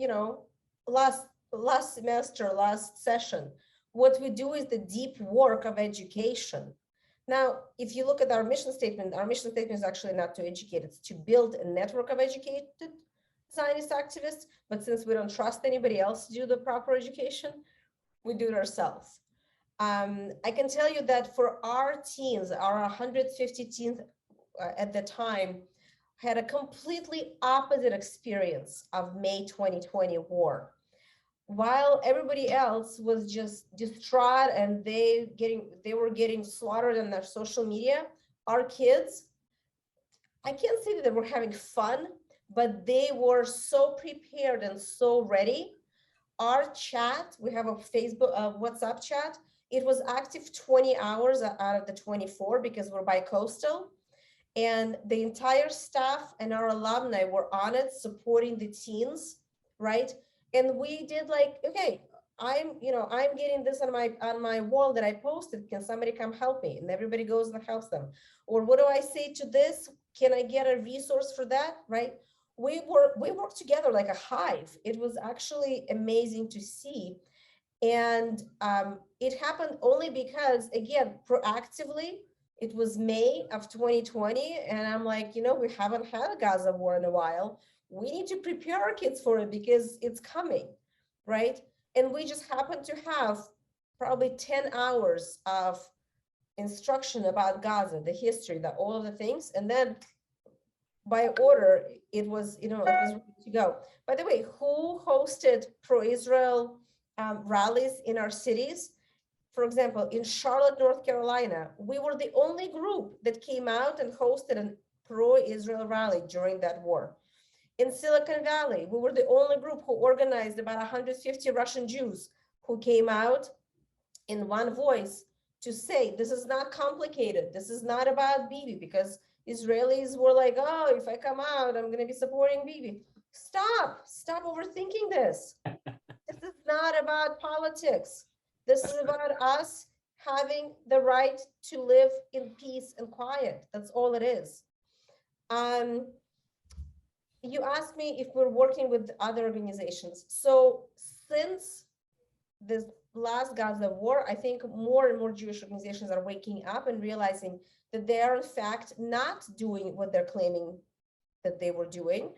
last semester, last session. What we do is the deep work of education. Now, if you look at our mission statement is actually not to educate, it's to build a network of educated Zionist activists. But since we don't trust anybody else to do the proper education, we do it ourselves. I can tell you that for our teens, our 150 teens at the time, had a completely opposite experience of May 2020 war. While everybody else was just distraught and they were getting slaughtered on their social media, our kids, I can't say that they were having fun, but they were so prepared and so ready. Our chat, we have a Facebook, WhatsApp chat. It was active 20 hours out of the 24 because we're bi-coastal. And the entire staff and our alumni were on it, supporting the teens, right? And we did like, okay, I'm getting this on my wall that I posted. Can somebody come help me? And everybody goes and helps them. Or what do I say to this? Can I get a resource for that? Right? We worked together like a hive. It was actually amazing to see. And it happened only because, again, proactively, it was May of 2020. And I'm like, we haven't had a Gaza war in a while. We need to prepare our kids for it because it's coming, right? And we just happen to have probably 10 hours of instruction about Gaza, the history, all of the things. And then by order, it was ready to go. By the way, who hosted pro-Israel rallies in our cities? for example, in Charlotte, North Carolina, we were the only group that came out and hosted a pro-Israel rally during that war. In Silicon Valley, we were the only group who organized about 150 Russian Jews who came out in one voice to say, this is not complicated. This is not about Bibi, because Israelis were like, oh, if I come out, I'm going to be supporting Bibi. Stop overthinking this. This is not about politics. This is about us having the right to live in peace and quiet. That's all it is. You asked me if we're working with other organizations. So since this last Gaza war, I think more and more Jewish organizations are waking up and realizing that they are in fact not doing what they're claiming that they were doing.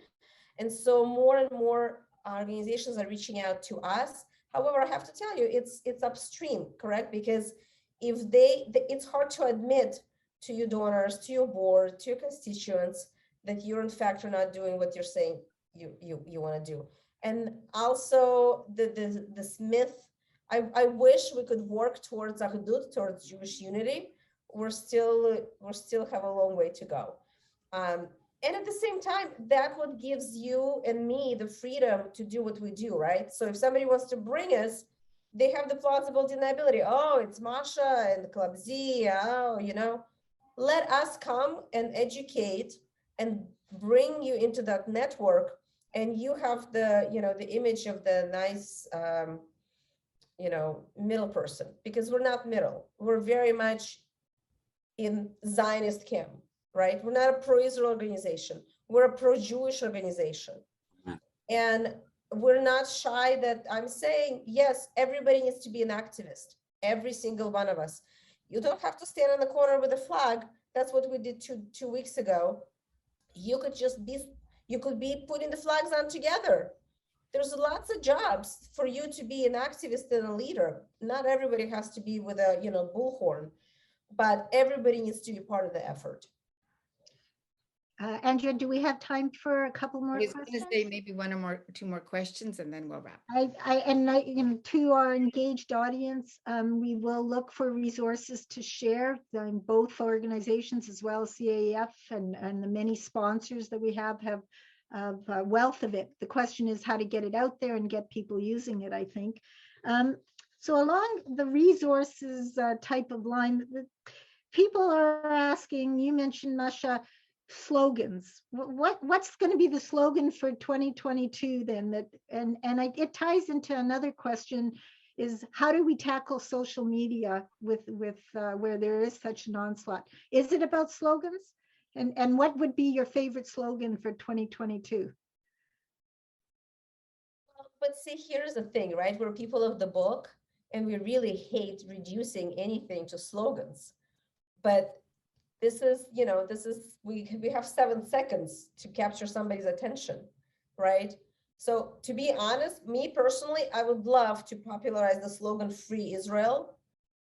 And so more and more organizations are reaching out to us. However, I have to tell you, it's upstream, correct? Because if it's hard to admit to your donors, to your board, to your constituents, that you're in fact are not doing what you're saying you want to do. And also this myth, I wish we could work towards Ahdut, towards Jewish unity. We're still have a long way to go. And at the same time, that what gives you and me the freedom to do what we do, right? So if somebody wants to bring us, they have the plausible deniability. Oh, it's Masha and Club Z. Oh, let us come and educate and bring you into that network, and you have the the image of the nice middle person, because we're not middle. We're very much in Zionist camp, right? We're not a pro-Israel organization. We're a pro-Jewish organization. And we're not shy that I'm saying, yes, everybody needs to be an activist, every single one of us. You don't have to stand in the corner with a flag. That's what we did two weeks ago. You could be putting the flags on together. There's lots of jobs for you to be an activist and a leader. Not everybody has to be with a bullhorn, but everybody needs to be part of the effort. Andrea, do we have time for a couple more I was questions? going to say maybe two more questions, and then we'll wrap. To our engaged audience, we will look for resources to share. Both organizations, as well as CAEF and the many sponsors that we have a wealth of it. The question is how to get it out there and get people using it, I think. So along the resources type of line, people are asking, you mentioned, Masha, slogans. What's going to be the slogan for 2022 then? It ties into another question, is how do we tackle social media with where there is such an onslaught? Is it about slogans? And what would be your favorite slogan for 2022? But see, here's the thing, right? We're people of the book, and we really hate reducing anything to slogans. But this is, we have 7 seconds to capture somebody's attention, right? So to be honest, me personally, I would love to popularize the slogan Free Israel,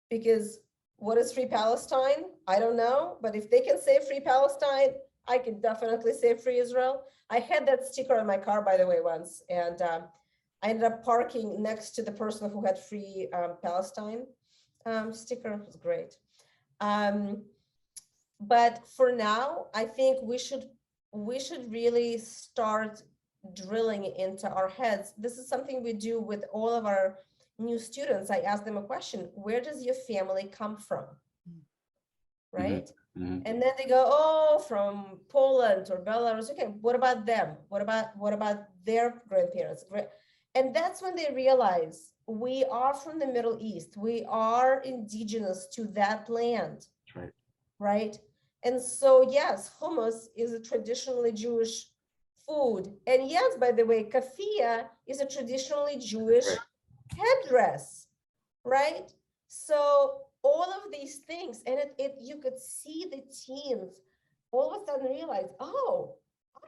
because what is Free Palestine? I don't know, but if they can say Free Palestine, I can definitely say Free Israel. I had that sticker on my car, by the way, once, and I ended up parking next to the person who had Free Palestine sticker. It was great. But for now, I think we should really start drilling into our heads. This is something we do with all of our new students. I ask them a question: where does your family come from? Right? Mm-hmm. And then they go, oh, from Poland or Belarus. Okay, what about them? What about their grandparents? And that's when they realize we are from the Middle East. We are indigenous to that land. Right. Right? And so, yes, hummus is a traditionally Jewish food. And yes, by the way, kafia is a traditionally Jewish headdress, right? So all of these things, and you could see the teens all of a sudden realize, oh,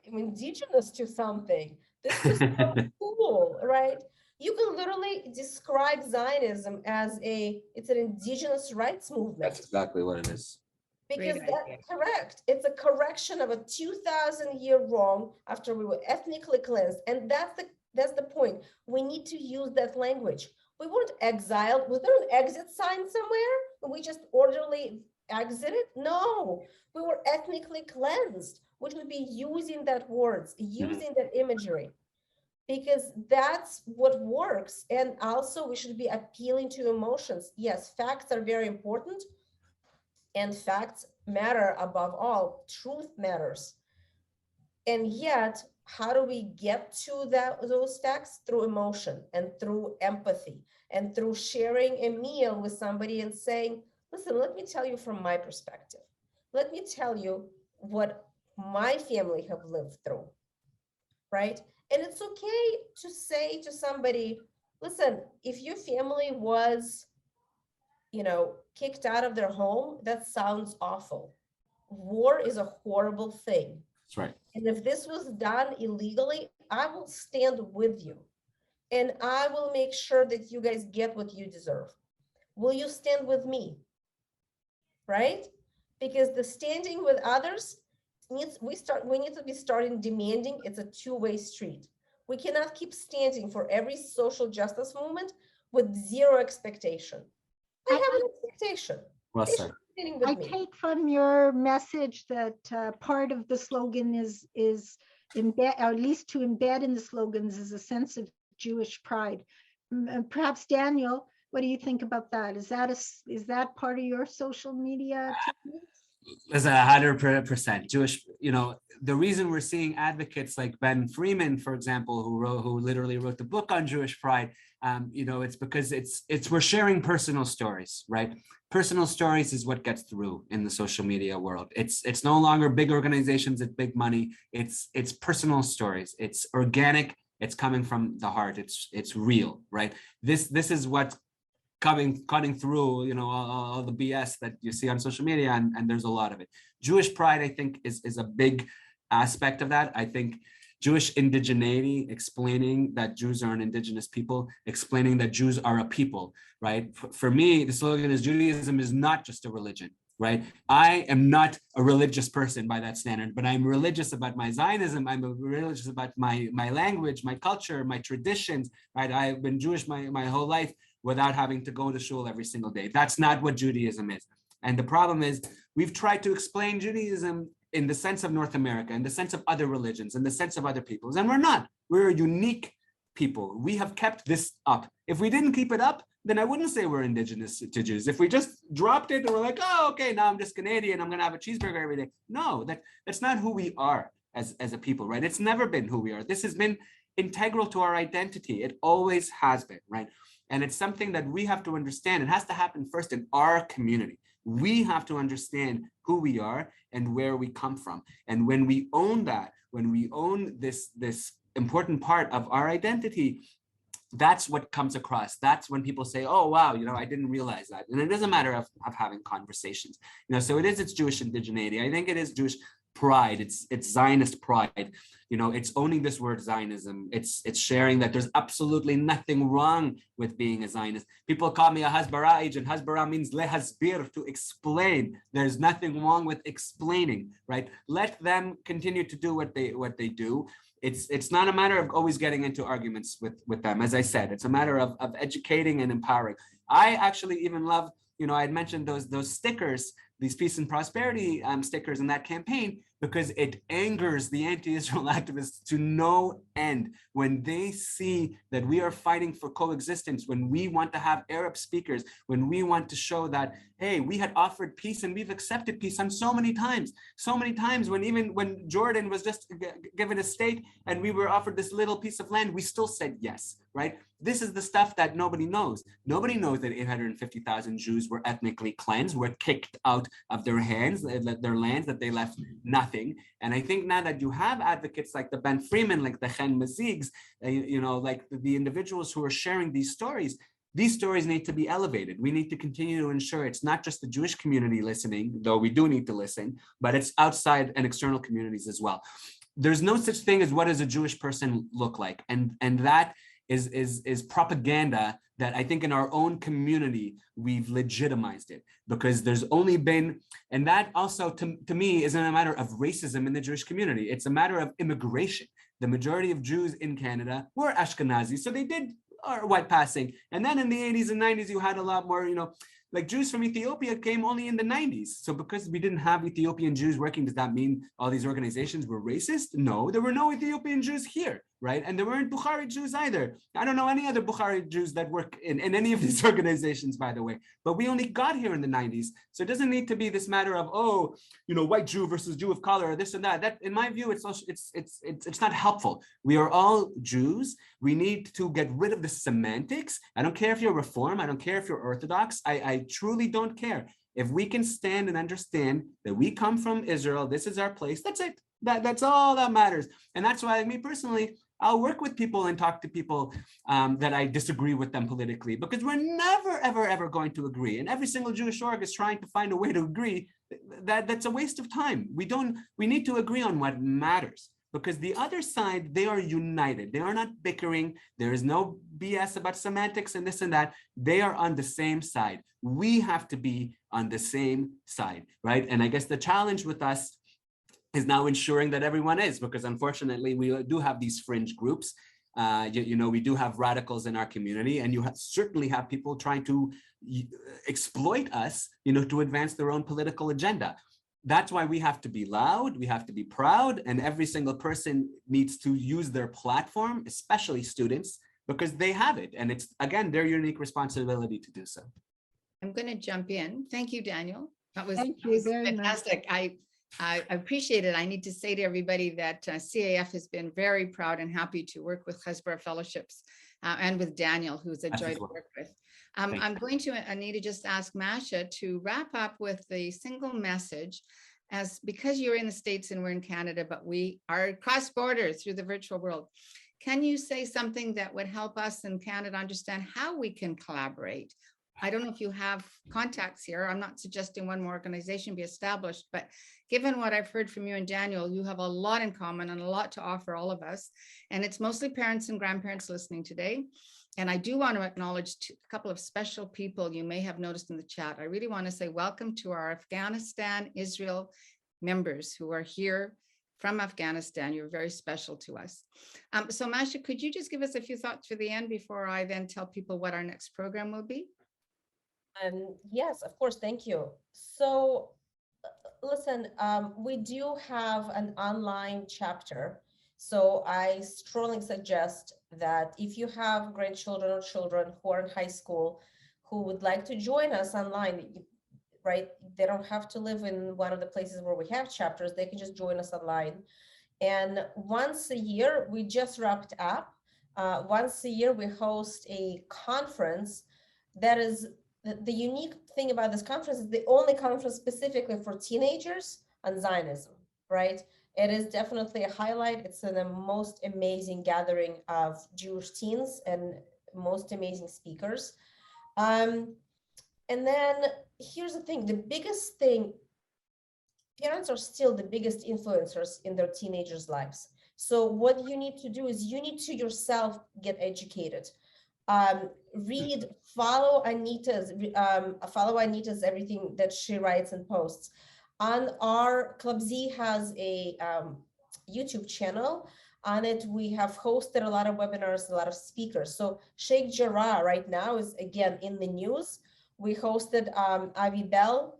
I'm indigenous to something. This is so cool, right? You can literally describe Zionism as it's an indigenous rights movement. That's exactly what it is. Because that's correct. It's a correction of a 2,000-year wrong after we were ethnically cleansed. And that's the point. We need to use that language. We weren't exiled. Was there an exit sign somewhere? And we just orderly exited? No, we were ethnically cleansed, which would be using that words, using that imagery, because that's what works. And also we should be appealing to emotions. Yes, facts are very important, and facts matter above all. Truth matters. And yet, how do we get to those facts? Through emotion and through empathy and through sharing a meal with somebody and saying, listen, let me tell you from my perspective. Let me tell you what my family have lived through, right? And it's okay to say to somebody, listen, if your family was, kicked out of their home, that sounds awful. War is a horrible thing. That's right. And if this was done illegally, I will stand with you. And I will make sure that you guys get what you deserve. Will you stand with me? Right? Because the standing with others we need to be starting demanding. It's a two-way street. We cannot keep standing for every social justice movement with zero expectation. I have an expectation. Well They said. should be standing with I me. take from your message that part of the slogan is embed, or at least to embed in the slogans, is a sense of Jewish pride. Perhaps Daniel, what do you think about that? Is that part of your social media techniques? Is 100% Jewish. The reason we're seeing advocates like Ben Freeman, for example, who literally wrote the book on Jewish pride, it's because we're sharing personal stories, right? Personal stories is what gets through in the social media world. It's no longer big organizations at big money. It's personal stories. It's organic. It's coming from the heart. It's real, right? This is what's cutting through, all the BS that you see on social media, and there's a lot of it. Jewish pride, I think, is a big aspect of that. I think Jewish indigeneity, explaining that Jews are an indigenous people, explaining that Jews are a people, right? For me, the slogan is Judaism is not just a religion, right? I am not a religious person by that standard, but I'm religious about my Zionism. I'm religious about my language, my culture, my traditions, right? I've been Jewish my whole life without having to go to shul every single day. That's not what Judaism is. And the problem is we've tried to explain Judaism in the sense of North America, in the sense of other religions, in the sense of other peoples, and we're not. We're a unique people. We have kept this up. If we didn't keep it up, then I wouldn't say we're indigenous to Jews. If we just dropped it and we're like, oh, okay, now I'm just Canadian, I'm gonna have a cheeseburger every day. No, that's not who we are as a people, right? It's never been who we are. This has been integral to our identity. It always has been, right? And it's something that we have to understand. It has to happen first in our community. We have to understand who we are and where we come from. And when we own that, when we own this important part of our identity, that's what comes across. That's when people say, oh, wow, I didn't realize that. And it is a matter of having conversations. So it's Jewish indigeneity. I think it is Jewish pride. It's Zionist pride. It's owning this word Zionism. It's sharing that there's absolutely nothing wrong with being a Zionist. People call me a Hasbara agent. Hasbara means lehasbir, to explain. There's nothing wrong with explaining, right? Let them continue to do what they do. It's not a matter of always getting into arguments with them. As I said, it's a matter of educating and empowering. I actually even love, I had mentioned those stickers, these peace and prosperity stickers in that campaign, because it angers the anti-Israel activists to no end when they see that we are fighting for coexistence, when we want to have Arab speakers, when we want to show that, hey, we had offered peace and we've accepted peace on so many times, when Jordan was just given a state and we were offered this little piece of land, we still said yes, right? This is the stuff that nobody knows. Nobody knows that 850,000 Jews were ethnically cleansed, were kicked out of their lands, that they left nothing. And I think now that you have advocates like the Ben Freeman, like the Chen Mazigs, like the individuals who are sharing these stories need to be elevated. We need to continue to ensure it's not just the Jewish community listening, though we do need to listen, but it's outside and external communities as well. There's no such thing as what does a Jewish person look like, and that is propaganda that I think in our own community we've legitimized it, because there's only been, and that also to me isn't a matter of racism in the Jewish community. It's a matter of immigration. The majority of Jews in Canada were Ashkenazi, so they did or white passing. And then in the 80s and 90s, you had a lot more, like Jews from Ethiopia came only in the 90s. So because we didn't have Ethiopian Jews working, does that mean all these organizations were racist? No, there were no Ethiopian Jews here, right? And there weren't Bukhari Jews either. I don't know any other Bukhari Jews that work in any of these organizations, by the way, but we only got here in the 90s. So it doesn't need to be this matter of, white Jew versus Jew of color, or this and that. That, in my view, it's not helpful. We are all Jews. We need to get rid of the semantics. I don't care if you're Reform. I don't care if you're Orthodox. I truly don't care. If we can stand and understand that we come from Israel, this is our place, that's it. That's all that matters. And that's why, me personally, I'll work with people and talk to people that I disagree with them politically, because we're never, ever, ever going to agree. And every single Jewish org is trying to find a way to agree. That's a waste of time. We need to agree on what matters, because the other side, they are united. They are not bickering. There is no BS about semantics and this and that. They are on the same side. We have to be on the same side, right? And I guess the challenge with us is now ensuring that everyone is, because unfortunately we do have these fringe groups. We do have radicals in our community, and you certainly have people trying to exploit us, to advance their own political agenda. That's why we have to be loud, we have to be proud, and every single person needs to use their platform, especially students, because they have it. And it's, again, their unique responsibility to do so. I'm going to jump in. Thank you, Daniel. That was very fantastic. much. I appreciate it. I need to say to everybody that CAEF has been very proud and happy to work with Hasbara Fellowships and with Daniel, who's a joy to work with. I'm going to, Anita, just ask Masha to wrap up with the single message, because you're in the States and we're in Canada, but we are cross borders through the virtual world. Can you say something that would help us in Canada understand how we can collaborate? I don't know if you have contacts here. I'm not suggesting one more organization be established, but given what I've heard from you and Daniel, you have a lot in common and a lot to offer all of us. And it's mostly parents and grandparents listening today. And I do want to acknowledge a couple of special people you may have noticed in the chat. I really want to say welcome to our Afghanistan, Israel members who are here from Afghanistan. You're very special to us. So Masha, could you just give us a few thoughts for the end before I then tell people what our next program will be? Yes, of course. Thank you. So listen, we do have an online chapter. So I strongly suggest that if you have grandchildren or children who are in high school who would like to join us online, right? They don't have to live in one of the places where we have chapters. They can just join us online. And once a year, we just wrapped up. Once a year, we host a conference that is the unique thing about this conference is the only conference specifically for teenagers on Zionism, right? It is definitely a highlight. It's the most amazing gathering of Jewish teens and most amazing speakers. And then here's the thing, the biggest thing, parents are still the biggest influencers in their teenagers' lives. So what you need to do is you need to yourself get educated. Read, follow Anita's everything that she writes and posts. On our Club Z has a YouTube channel. On it, we have hosted a lot of webinars, a lot of speakers. So Sheikh Jarrah right now is again in the news. We hosted Avi Bell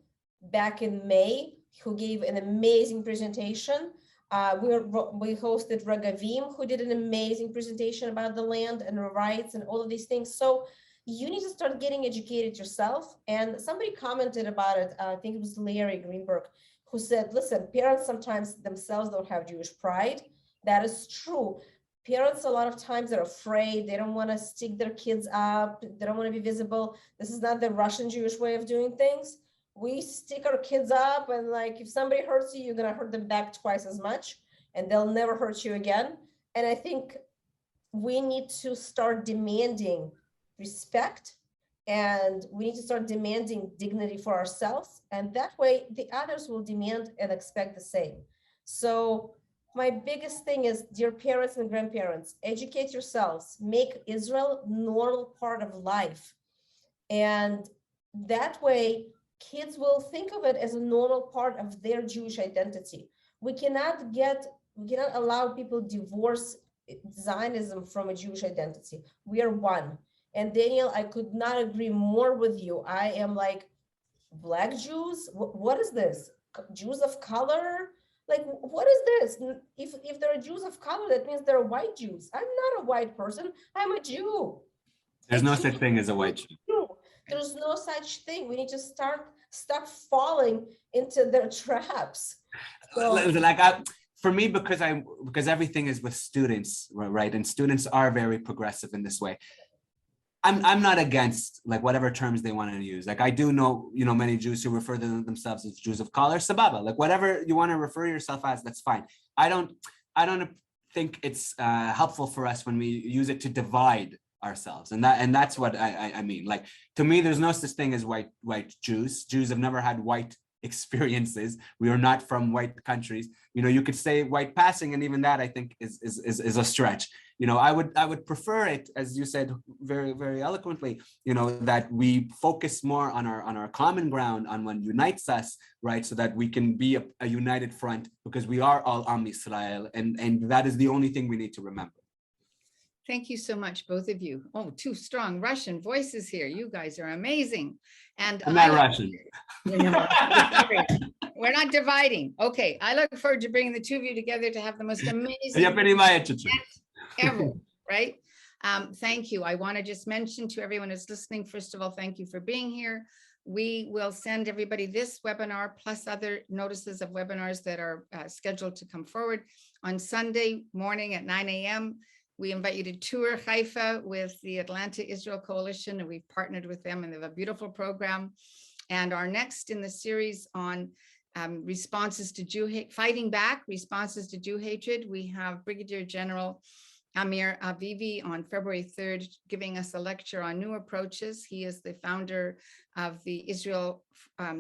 back in May, who gave an amazing presentation. We hosted Ragavim, who did an amazing presentation about the land and rights and all of these things. So you need to start getting educated yourself. And somebody commented about it, I think it was Larry Greenberg, who said, listen, parents sometimes themselves don't have Jewish pride. That is true. Parents a lot of times are afraid. They don't want to stick their kids up. They don't want to be visible. This is not the Russian Jewish way of doing things. We stick our kids up, and like if somebody hurts you, you're gonna hurt them back twice as much, and they'll never hurt you again. And I think we need to start demanding respect, and we need to start demanding dignity for ourselves, and that way the others will demand and expect the same. So my biggest thing is, dear parents and grandparents, educate yourselves, make Israel a normal part of life, and that way kids will think of it as a normal part of their Jewish identity. We cannot allow people divorce Zionism from a Jewish identity. We are one. And Daniel, I could not agree more with you. I am like, Black Jews? What is this? Jews of color? Like, what is this? If there are Jews of color, that means there are white Jews. I'm not a white person. I'm a Jew. There's no such thing as a white Jew. There's no such thing. We need to stop falling into their traps. So, Like for me, because everything is with students, right? And students are very progressive in this way. I'm not against like whatever terms they want to use. Like I do know, many Jews who refer to themselves as Jews of color, sababa, like whatever you want to refer yourself as, that's fine. I don't think it's helpful for us when we use it to divide ourselves. And that's what I mean. Like, to me, there's no such thing as white Jews. Jews have never had white experiences. We are not from white countries. You could say white passing, and even that I think is a stretch. I would prefer it, as you said very, very eloquently, that we focus more on our common ground, on what unites us, right? So that we can be a united front, because we are all Am Yisrael, and that is the only thing we need to remember. Thank you so much, both of you. Oh, two strong Russian voices here. You guys are amazing. And I'm not Russian. We're not dividing. Okay, I look forward to bringing the two of you together to have the most amazing ever, right? Thank you. I want to just mention to everyone who's listening, first of all, thank you for being here. We will send everybody this webinar plus other notices of webinars that are scheduled to come forward on Sunday morning at 9 a.m. We invite you to tour Haifa with the Atlanta Israel Coalition, and we've partnered with them, and they have a beautiful program. And our next in the series on responses to Jew hate, fighting back, responses to Jew hatred, we have Brigadier General Amir Avivi on February 3rd, giving us a lecture on new approaches. He is the founder of the Israel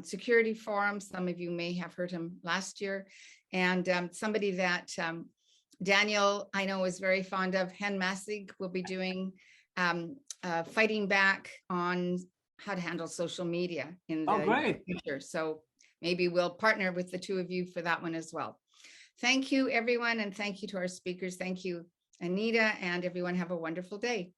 Security Forum. Some of you may have heard him last year. And somebody that Daniel, I know, is very fond of, Hen Massig, will be doing fighting back on how to handle social media in the future. So maybe we'll partner with the two of you for that one as well. Thank you, everyone, and thank you to our speakers. Thank you, Anita, and everyone. Have a wonderful day.